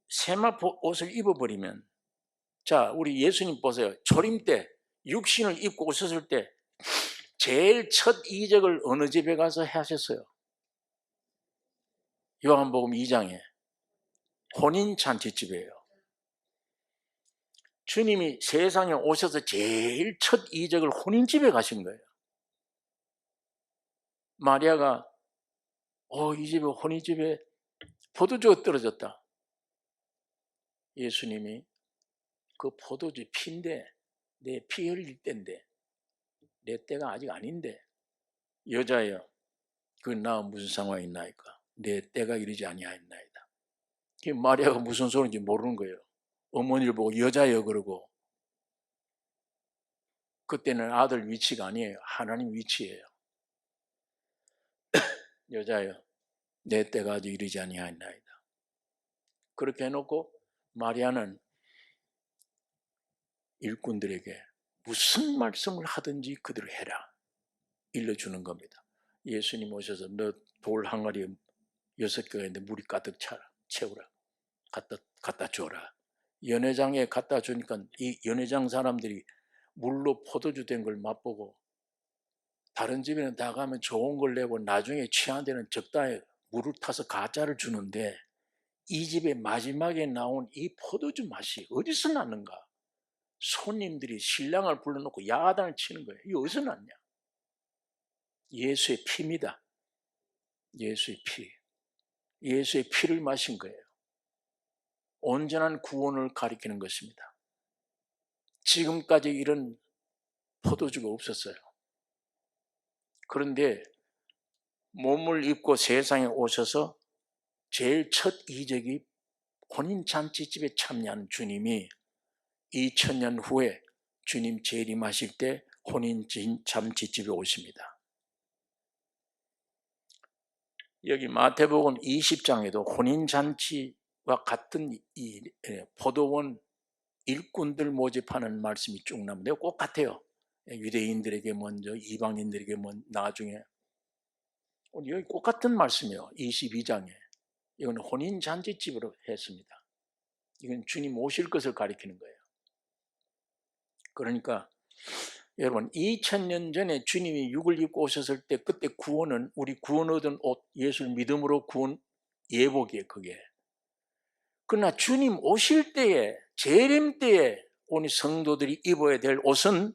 세마포 옷을 입어버리면, 자, 우리 예수님 보세요. 초림 때 육신을 입고 오셨을 때 제일 첫 이적을 어느 집에 가서 하셨어요? 요한복음 2장에 혼인잔치집이에요. 주님이 세상에 오셔서 제일 첫 이적을 혼인집에 가신 거예요. 마리아가 이 집에 혼인집에 포도주가 떨어졌다. 예수님이 그 포도주 피인데 내 피 흘릴 때인데 내 때가 아직 아닌데 여자여 그 나 무슨 상황이 있나이까 내 때가 이르지 아니하였나이다. 마리아가 무슨 소리인지 모르는 거예요. 어머니를 보고 여자여 그러고 그때는 아들 위치가 아니에요. 하나님 위치예요. 여자여 내 때가 아직 이르지 아니하였나이다. 그렇게 해놓고 마리아는 일꾼들에게 무슨 말씀을 하든지 그대로 해라 일러주는 겁니다. 예수님 오셔서 너 돌 항아리 6개가 있는데 물이 가득 채우라. 갖다 줘라. 연회장에 갖다 주니까 이 연회장 사람들이 물로 포도주 된 걸 맛보고 다른 집에는 다 가면 좋은 걸 내고 나중에 취한 데는 적당히 물을 타서 가짜를 주는데 이 집에 마지막에 나온 이 포도주 맛이 어디서 났는가? 손님들이 신랑을 불러놓고 야단을 치는 거예요. 이거 어디서 났냐? 예수의 피입니다. 예수의 피. 예수의 피를 마신 거예요. 온전한 구원을 가리키는 것입니다. 지금까지 이런 포도주가 없었어요. 그런데 몸을 입고 세상에 오셔서 제일 첫 이적이 혼인잔치집에 참여한 주님이 2000년 후에 주님 재림하실 때 혼인잔치집에 오십니다. 여기 마태복음 20장에도 혼인잔치와 같은 이 포도원 일꾼들 모집하는 말씀이 쭉 나오는데 꼭 같아요. 유대인들에게 먼저, 이방인들에게 나중에. 여기 꼭 같은 말씀이에요. 22장에. 이건 혼인잔치집으로 했습니다. 이건 주님 오실 것을 가리키는 거예요. 그러니까 여러분 2000년 전에 주님이 육을 입고 오셨을 때 그때 구원은 우리 구원 얻은 옷, 예수를 믿음으로 구원 예복이에요. 그게. 그러나 주님 오실 때에 재림 때에 우리 성도들이 입어야 될 옷은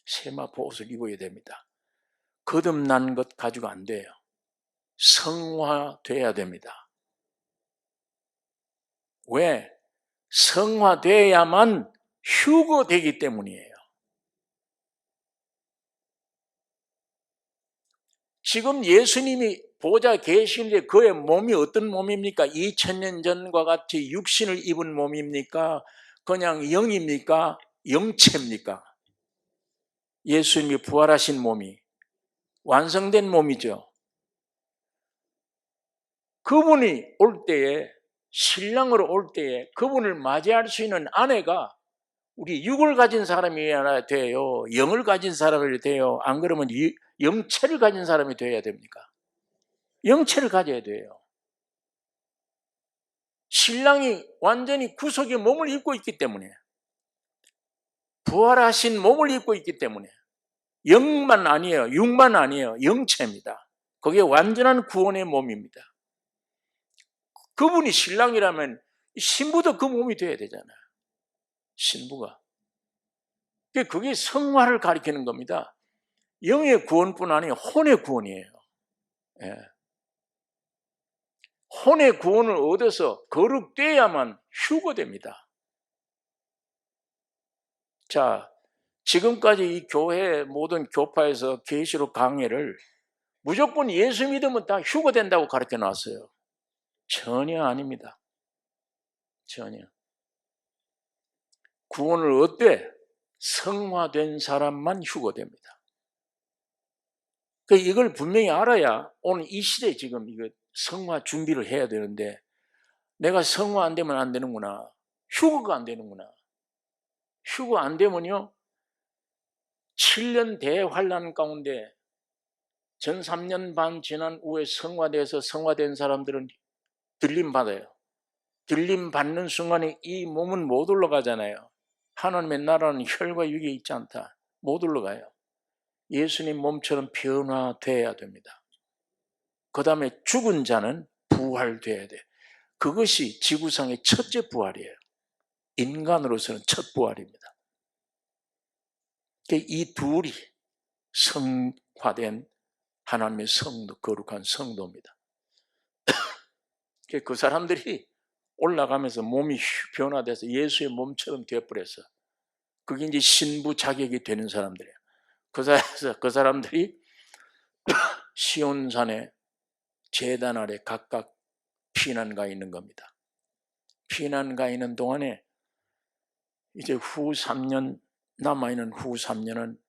세마포 옷을 입어야 됩니다. 거듭난 것 가지고 안 돼요. 성화돼야 됩니다. 왜? 성화돼야만 휴거되기 때문이에요. 지금 예수님이 보좌 계시는데 그의 몸이 어떤 몸입니까? 2000년 전과 같이 육신을 입은 몸입니까? 그냥 영입니까? 영체입니까? 예수님이 부활하신 몸이 완성된 몸이죠. 그분이 올 때에, 신랑으로 올 때에 그분을 맞이할 수 있는 아내가 우리 육을 가진 사람이어야 돼요? 영을 가진 사람이 돼요? 안 그러면 영체를 가진 사람이 돼야 됩니까? 영체를 가져야 돼요. 신랑이 완전히 구속의 몸을 입고 있기 때문에, 부활하신 몸을 입고 있기 때문에 영만 아니에요. 육만 아니에요. 영체입니다. 그게 완전한 구원의 몸입니다. 그분이 신랑이라면 신부도 그 몸이 돼야 되잖아요. 신부가. 그게 성화를 가리키는 겁니다. 영의 구원뿐 아니에요. 혼의 구원이에요. 예. 혼의 구원을 얻어서 거룩돼야만 휴거됩니다. 자, 지금까지 이 교회 모든 교파에서 계시록 강해를 무조건 예수 믿으면 다 휴거된다고 가르쳐 놨어요. 전혀 아닙니다. 전혀. 구원을 얻되 성화된 사람만 휴거됩니다. 이걸 분명히 알아야 오늘 이 시대에 지금 이거 성화 준비를 해야 되는데 내가 성화 안 되면 안 되는구나. 휴거가 안 되는구나. 휴거 안 되면요. 7년 대환란 가운데 전 3년 반 지난 후에 성화돼서 성화된 사람들은 들림 받아요. 들림 받는 순간에 이 몸은 못 올라가잖아요. 하나님의 나라는 혈과 육에 있지 않다. 못 올라가요. 예수님 몸처럼 변화돼야 됩니다. 그 다음에 죽은 자는 부활돼야 돼. 그것이 지구상의 첫째 부활이에요. 인간으로서는 첫 부활입니다. 이 둘이 성화된 하나님의 성도, 거룩한 성도입니다. 그 사람들이 올라가면서 몸이 변화돼서 예수의 몸처럼 되어버려서 그게 이제 신부 자격이 되는 사람들이에요. 그 사람들이 시온산에 제단 아래 각각 피난 가 있는 겁니다. 피난 가 있는 동안에 이제 후 3년, 남아있는 후 3년은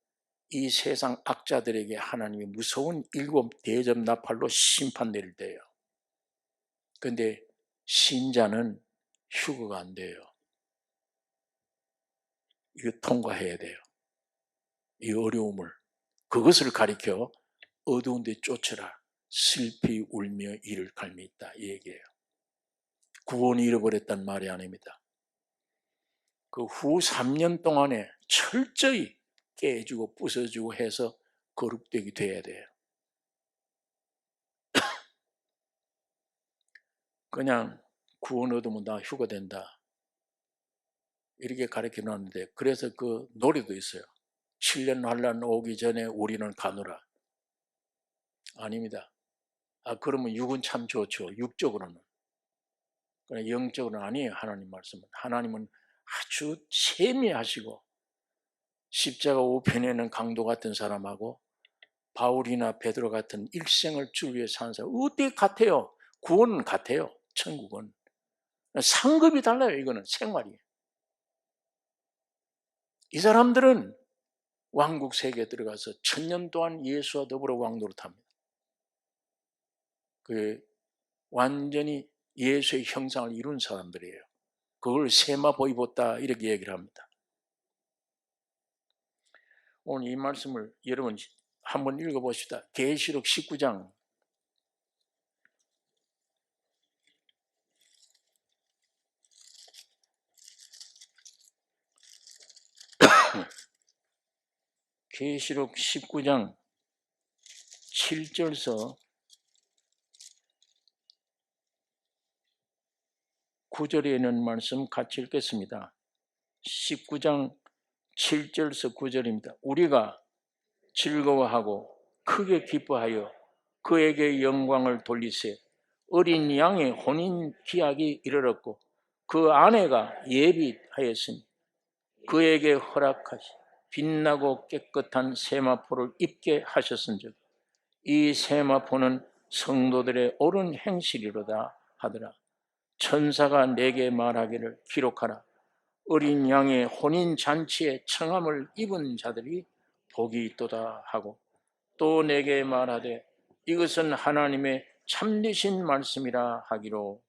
이 세상 악자들에게 하나님이 무서운 7 대접 나팔로 심판 내릴 때예요. 그런데 신자는 휴거가 안 돼요. 이거 통과해야 돼요. 이 어려움을. 그것을 가리켜 어두운 데 쫓으라. 슬피 울며 이를 갈미 있다. 이 얘기예요. 구원을 잃어버렸단 말이 아닙니다. 그 후 3년 동안에 철저히 깨지고 부서지고 해서 거룩되게 돼야 돼요. 그냥 구원 얻으면 나 휴가 된다. 이렇게 가르쳐 놨는데 그래서 그 노래도 있어요. 7년 환란 오기 전에 우리는 가노라. 아닙니다. 그러면 육은 참 좋죠. 육적으로는. 그러나 영적으로는 아니에요. 하나님 말씀은. 하나님은 아주 세미하시고 십자가 우편에는 강도 같은 사람하고 바울이나 베드로 같은 일생을 주를 위해 사는 사람 어떻게 같아요? 구원은 같아요. 천국은. 상급이 달라요. 이거는 생활이. 이 사람들은 왕국 세계에 들어가서 1000년 동안 예수와 더불어 왕노릇합니다. 그 완전히 예수의 형상을 이룬 사람들이에요. 그걸 세마포 입었다 이렇게 얘기를 합니다. 오늘 이 말씀을 여러분 한번 읽어봅시다. 계시록 19장 계시록 19장 7절서 9절에 있는 말씀 같이 읽겠습니다. 19장 7절서 9절입니다. 우리가 즐거워하고 크게 기뻐하여 그에게 영광을 돌리세. 어린 양의 혼인 기약이 이르렀고 그 아내가 예비하였으니 그에게 허락하시 빛나고 깨끗한 세마포를 입게 하셨은즉 이 세마포는 성도들의 옳은 행실이로다 하더라. 천사가 내게 말하기를 기록하라. 어린 양의 혼인 잔치에 청함을 입은 자들이 복이 있도다 하고 또 내게 말하되 이것은 하나님의 참되신 말씀이라 하기로.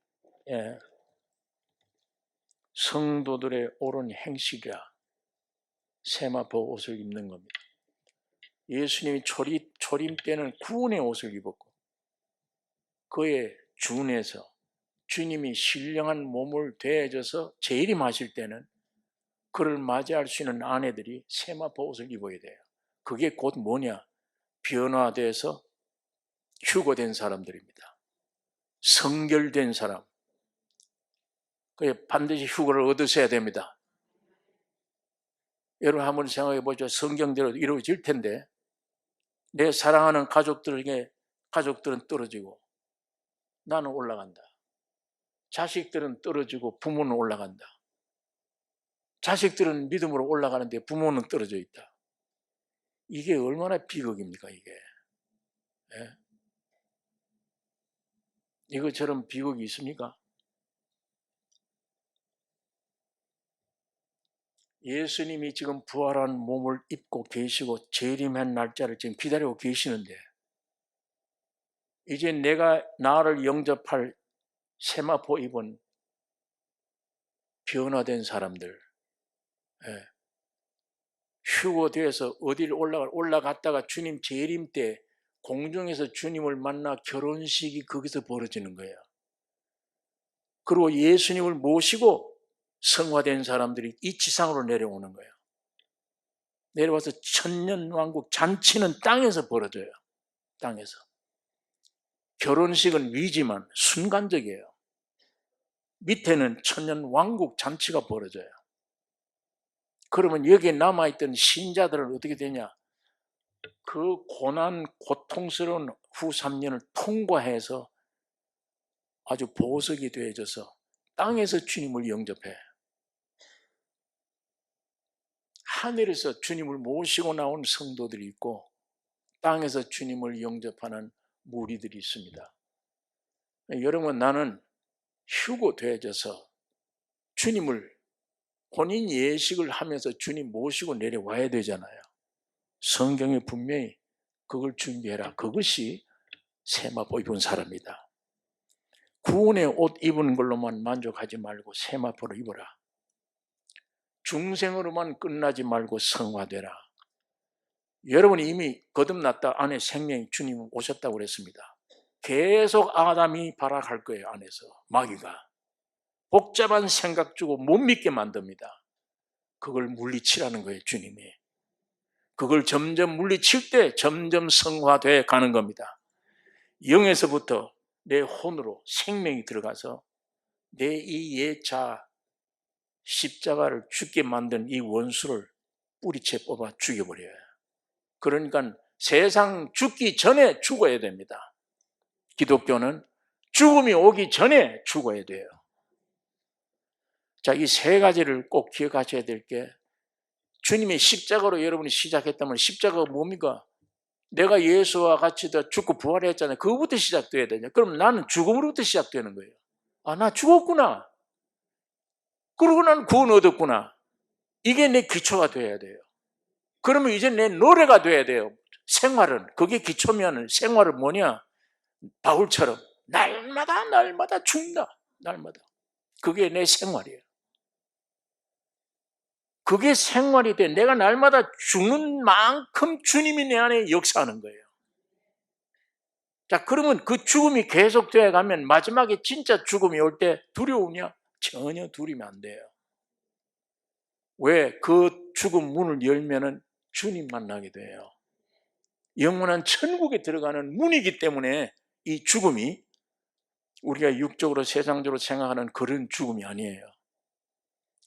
성도들의 옳은 행실이라 세마포 옷을 입는 겁니다. 예수님이 초림 때는 구원의 옷을 입었고 그에 준해서 주님이 신령한 몸을 대해줘서 재림하실 때는 그를 맞이할 수 있는 아내들이 세마포 옷을 입어야 돼요. 그게 곧 뭐냐? 변화돼서 휴거된 사람들입니다. 성결된 사람. 그게 반드시 휴거를 얻으셔야 됩니다. 여러분 한번 생각해 보죠. 성경대로 이루어질 텐데 내 사랑하는 가족들은 떨어지고 나는 올라간다. 자식들은 떨어지고 부모는 올라간다. 자식들은 믿음으로 올라가는데 부모는 떨어져 있다. 이게 얼마나 비극입니까 이게. 예? 이것처럼 비극이 있습니까? 예수님이 지금 부활한 몸을 입고 계시고 재림한 날짜를 지금 기다리고 계시는데 이제 나를 영접할 세마포 입은 변화된 사람들, 휴거돼서 어디를 올라갔다가 주님 재림 때 공중에서 주님을 만나 결혼식이 거기서 벌어지는 거예요. 그리고 예수님을 모시고 성화된 사람들이 이 지상으로 내려오는 거예요. 내려와서 천년왕국 잔치는 땅에서 벌어져요. 땅에서. 결혼식은 위지만 순간적이에요. 밑에는 천년왕국 잔치가 벌어져요. 그러면 여기에 남아있던 신자들은 어떻게 되냐? 그 고난, 고통스러운 후 3년을 통과해서 아주 보석이 되어져서 땅에서 주님을 영접해. 하늘에서 주님을 모시고 나온 성도들이 있고 땅에서 주님을 영접하는 무리들이 있습니다. 여러분 나는 휴거되어져서 주님을 본인 예식을 하면서 주님 모시고 내려와야 되잖아요. 성경에 분명히 그걸 준비해라. 그것이 세마포 입은 사람이다. 구원의 옷 입은 걸로만 만족하지 말고 세마포를 입어라. 중생으로만 끝나지 말고 성화되라. 여러분이 이미 거듭났다. 안에 생명이 주님 오셨다고 그랬습니다. 계속 아담이 발악할 거예요. 안에서 마귀가 복잡한 생각 주고 못 믿게 만듭니다. 그걸 물리치라는 거예요. 주님이. 그걸 점점 물리칠 때 점점 성화돼 가는 겁니다. 영에서부터 내 혼으로 생명이 들어가서 내 이 옛자 십자가를 죽게 만든 이 원수를 뿌리채 뽑아 죽여버려요. 그러니까 세상 죽기 전에 죽어야 됩니다. 기독교는 죽음이 오기 전에 죽어야 돼요. 자, 이 세 가지를 꼭 기억하셔야 될 게, 주님이 십자가로 여러분이 시작했다면 십자가가 뭡니까? 내가 예수와 같이 다 죽고 부활했잖아요. 그거부터 시작돼야 되냐? 그럼 나는 죽음으로부터 시작되는 거예요. 아, 나 죽었구나. 그러고 난 구원 얻었구나. 이게 내 기초가 돼야 돼요. 그러면 이제 내 노래가 돼야 돼요. 생활은. 그게 기초면 생활은 뭐냐? 바울처럼 날마다 죽는다. 날마다. 그게 내 생활이에요. 그게 생활이 돼. 내가 날마다 죽는 만큼 주님이 내 안에 역사하는 거예요. 자, 그러면 그 죽음이 계속되어 가면 마지막에 진짜 죽음이 올 때 두려우냐? 전혀 두려우면 안 돼요. 왜? 그 죽음 문을 열면은 주님 만나게 돼요. 영원한 천국에 들어가는 문이기 때문에 이 죽음이 우리가 육적으로 세상적으로 생각하는 그런 죽음이 아니에요.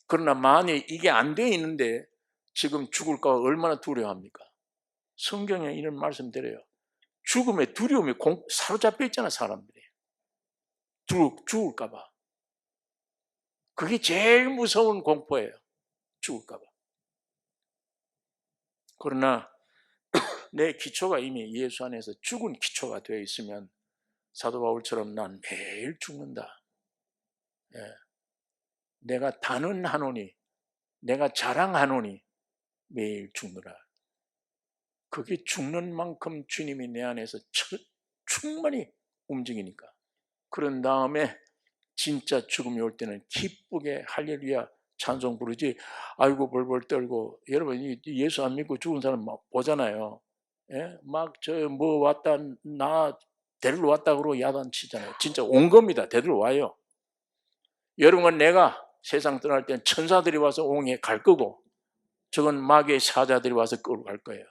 그러나 만약 이게 안 돼 있는데 지금 죽을까 얼마나 두려워합니까? 성경에 이런 말씀 드려요. 죽음의 두려움에 사로잡혀 있잖아, 사람들이. 죽을까 봐. 그게 제일 무서운 공포예요. 죽을까 봐. 그러나 내 기초가 이미 예수 안에서 죽은 기초가 되어 있으면 사도 바울처럼 난 매일 죽는다. 예. 내가 단언하노니, 내가 자랑하노니 매일 죽느라. 그게 죽는 만큼 주님이 내 안에서 충만히 움직이니까. 그런 다음에 진짜 죽음이 올 때는 기쁘게 할렐루야 찬송 부르지. 아이고 벌벌 떨고. 여러분 예수 안 믿고 죽은 사람 막 보잖아요. 예? 막 저 뭐 왔다 나 데리러 왔다 그러고 야단치잖아요. 진짜 온 겁니다. 데리러 와요. 여러분, 내가 세상 떠날 땐 천사들이 와서 옹에 갈 거고 저건 마귀의 사자들이 와서 끌고 갈 거예요.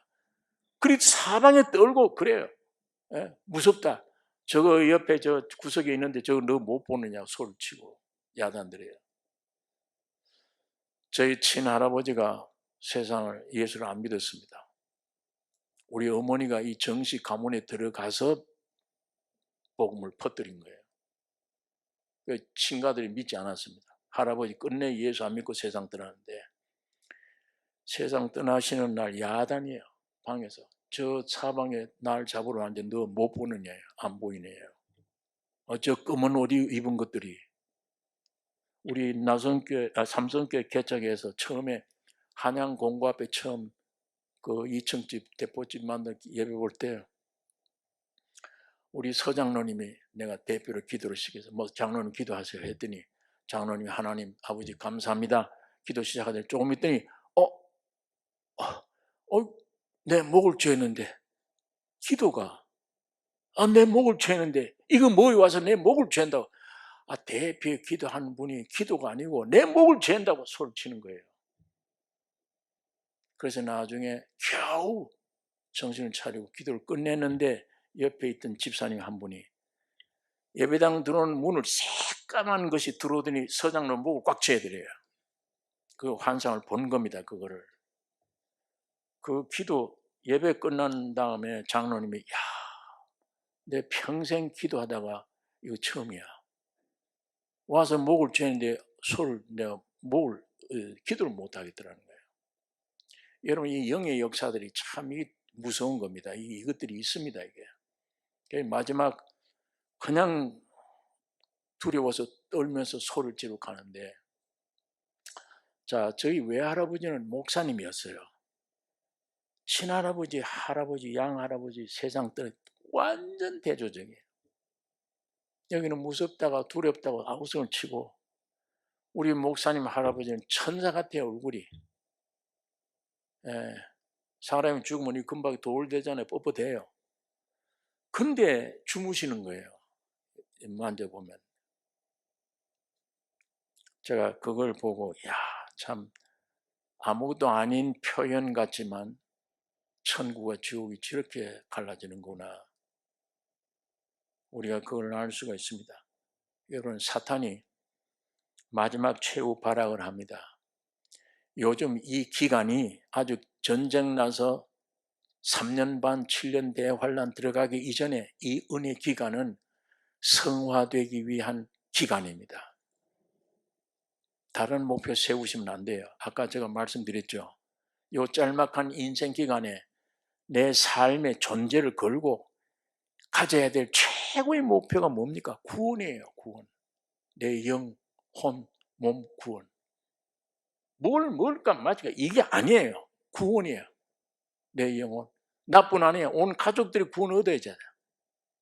그리 사방에 떨고 그래요. 예? 무섭다. 저거 옆에 저 구석에 있는데 저거 너 못 보느냐고 소리를 치고 야단들이에요. 저희 친할아버지가 세상을 예수를 안 믿었습니다. 우리 어머니가 이 정식 가문에 들어가서 복음을 퍼뜨린 거예요. 친가들이 믿지 않았습니다. 할아버지 끝내 예수 안 믿고 세상 떠나는데, 세상 떠나시는 날 야단이에요. 방에서 저 사방에 날 잡으러 왔는데 너 못 보느냐, 안 보이네요. 저 검은 옷 입은 것들이 우리 삼성교회 개척에서 처음에 한양 공고 앞에 처음 그 2층집 대포집 만들 예배 볼 때 우리 서장로님이 내가 대표로 기도를 시켜서 뭐 장로님 기도하세요 했더니 장로님이 하나님 아버지 감사합니다 기도 시작하더니 조금 있더니 내 목을 죄는데 기도가 내 목을 죄는데 이거 뭐에 와서 내 목을 죄는다고. 대표 기도하는 분이 기도가 아니고 내 목을 죄는다고 소리를 치는 거예요. 그래서 나중에 겨우 정신을 차리고 기도를 끝냈는데 옆에 있던 집사님 한 분이 예배당 들어오는 문을 새까만 것이 들어오더니 서장로 목을 꽉 쥐어드려요. 그 환상을 본 겁니다. 그거를. 그 기도 예배 끝난 다음에 장로님이 내 평생 기도하다가 이거 처음이야. 와서 목을 쥐는데 내가 목을 기도를 못 하겠더라는 거예요. 여러분 이 영의 역사들이 참 무서운 겁니다. 이것들이 있습니다. 이게 마지막 그냥 두려워서 떨면서 소리를 지르고 가는데, 자, 저희 외할아버지는 목사님이었어요. 친할아버지, 할아버지, 양할아버지 세상 떠나 완전 대조적이에요. 여기는 무섭다가 두렵다고 아우성을 치고, 우리 목사님 할아버지는 천사 같아요. 얼굴이. 사람이 죽으면 금방 돌되잖아요. 뻣뻣해요. 근데 주무시는 거예요. 만져보면. 제가 그걸 보고 참 아무것도 아닌 표현 같지만 천국과 지옥이 저렇게 갈라지는구나. 우리가 그걸 알 수가 있습니다. 여러분 사탄이 마지막 최후 발악을 합니다. 요즘 이 기간이 아주 전쟁 나서 3년 반, 7년 대환란 들어가기 이전에 이 은혜 기간은 성화되기 위한 기간입니다. 다른 목표 세우시면 안 돼요. 아까 제가 말씀드렸죠. 이 짤막한 인생 기간에 내 삶의 존재를 걸고 가져야 될 최고의 목표가 뭡니까? 구원이에요. 구원. 내 영, 혼, 몸 구원. 뭘까 맞을까? 이게 아니에요. 구원이에요. 내 영혼. 나뿐 아니에요. 온 가족들이 구원 얻어야 되잖아요.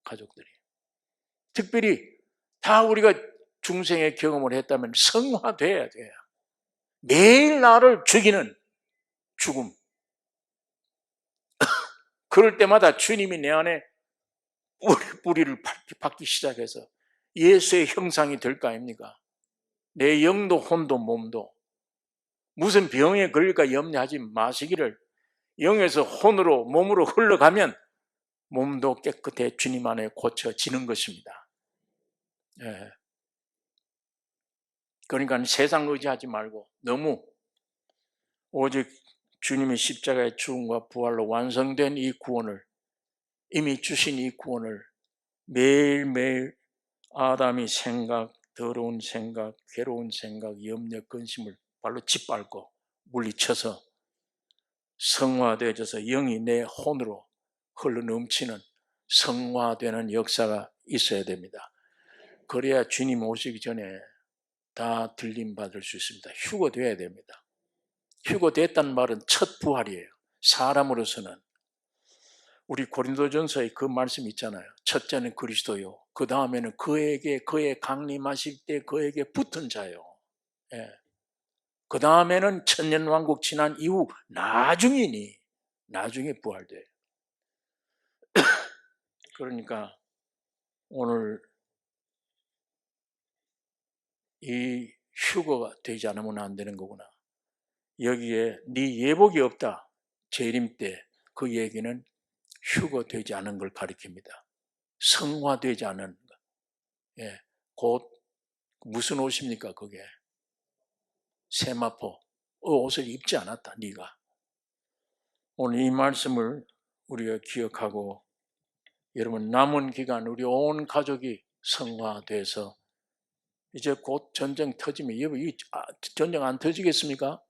가족들이. 특별히 다 우리가 중생의 경험을 했다면 성화돼야 돼요. 매일 나를 죽이는 죽음. 그럴 때마다 주님이 내 안에 뿌리를 받기 시작해서 예수의 형상이 될 거 아닙니까? 내 영도 혼도 몸도 무슨 병에 걸릴까 염려하지 마시기를. 영에서 혼으로 몸으로 흘러가면 몸도 깨끗해 주님 안에 고쳐지는 것입니다. 예. 그러니까 세상 의지하지 말고 너무 오직 주님의 십자가의 죽음과 부활로 완성된 이 구원을, 이미 주신 이 구원을 매일매일 아담이 생각, 더러운 생각, 괴로운 생각, 염려, 근심을 발로 짓밟고 물리쳐서 성화되어져서 영이 내 혼으로 흘러넘치는 성화되는 역사가 있어야 됩니다. 그래야 주님 오시기 전에 다 들림받을 수 있습니다. 휴거돼야 됩니다. 휴거됐다는 말은 첫 부활이에요. 사람으로서는. 우리 고린도전서에 그 말씀 있잖아요. 첫째는 그리스도요. 그 다음에는 그의 강림하실 때 그에게 붙은 자요. 예. 그 다음에는 천년왕국 지난 이후 나중에 부활돼요. 그러니까 오늘 이 휴거가 되지 않으면 안 되는 거구나. 여기에 네 예복이 없다. 재림 때 그 얘기는 휴거되지 않은 걸 가리킵니다. 성화되지 않은 것. 예, 곧 무슨 옷입니까? 그게 세마포 옷을 입지 않았다. 네가. 오늘 이 말씀을 우리가 기억하고 여러분 남은 기간 우리 온 가족이 성화돼서 이제 곧 전쟁 터지면 이 전쟁 안 터지겠습니까?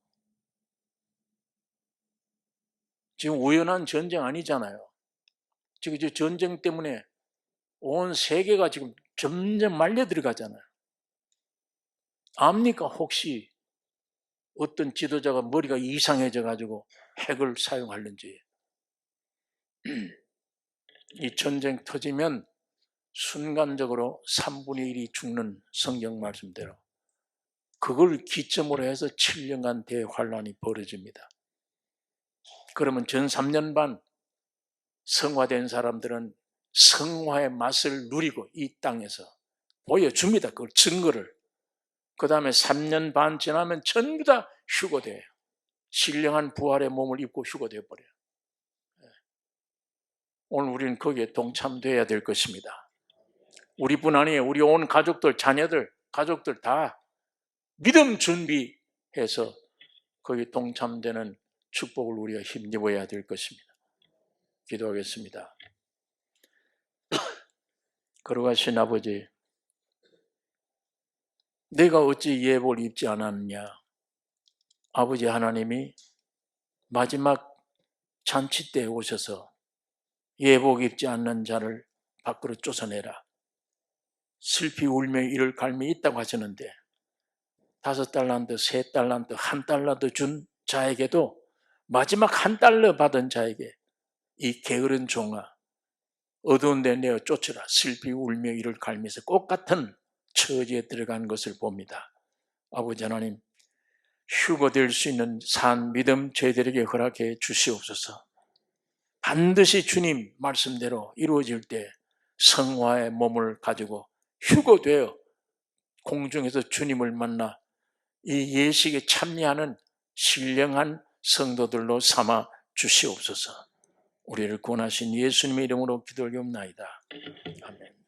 지금 우연한 전쟁 아니잖아요. 지금 이제 전쟁 때문에 온 세계가 지금 점점 말려 들어가잖아요. 압니까? 혹시 어떤 지도자가 머리가 이상해져 가지고 핵을 사용하는지. 이 전쟁 터지면 순간적으로 3분의 1이 죽는 성경 말씀대로 그걸 기점으로 해서 7년간 대환란이 벌어집니다. 그러면 전 3년 반 성화된 사람들은 성화의 맛을 누리고 이 땅에서 보여줍니다. 그 증거를. 그 다음에 3년 반 지나면 전부 다 휴거돼요. 신령한 부활의 몸을 입고 휴거되어 버려요. 오늘 우리는 거기에 동참돼야 될 것입니다. 우리뿐 아니에요. 우리 온 가족들, 자녀들, 가족들 다 믿음 준비해서 거기에 동참되는 축복을 우리가 힘입어야 될 것입니다. 기도하겠습니다. 걸어가신 아버지, 내가 어찌 예복을 입지 않았느냐. 아버지 하나님이 마지막 잔치 때 오셔서 예복 입지 않는 자를 밖으로 쫓아내라. 슬피 울며 이를 갈미 있다고 하셨는데 5달란트, 3달란트, 1달러도 준 자에게도 마지막 1달러 받은 자에게 이 게으른 종아 어두운 데 내어 쫓으라. 슬피 울며 이를 갈면서 똑같은 처지에 들어간 것을 봅니다. 아버지 하나님, 휴거될 수 있는 산 믿음 저희들에게 허락해 주시옵소서. 반드시 주님 말씀대로 이루어질 때 성화의 몸을 가지고 휴거되어 공중에서 주님을 만나 이 예식에 참여하는 신령한 성도들로 삼아 주시옵소서. 우리를 구원하신 예수님의 이름으로 기도하옵나이다. 아멘.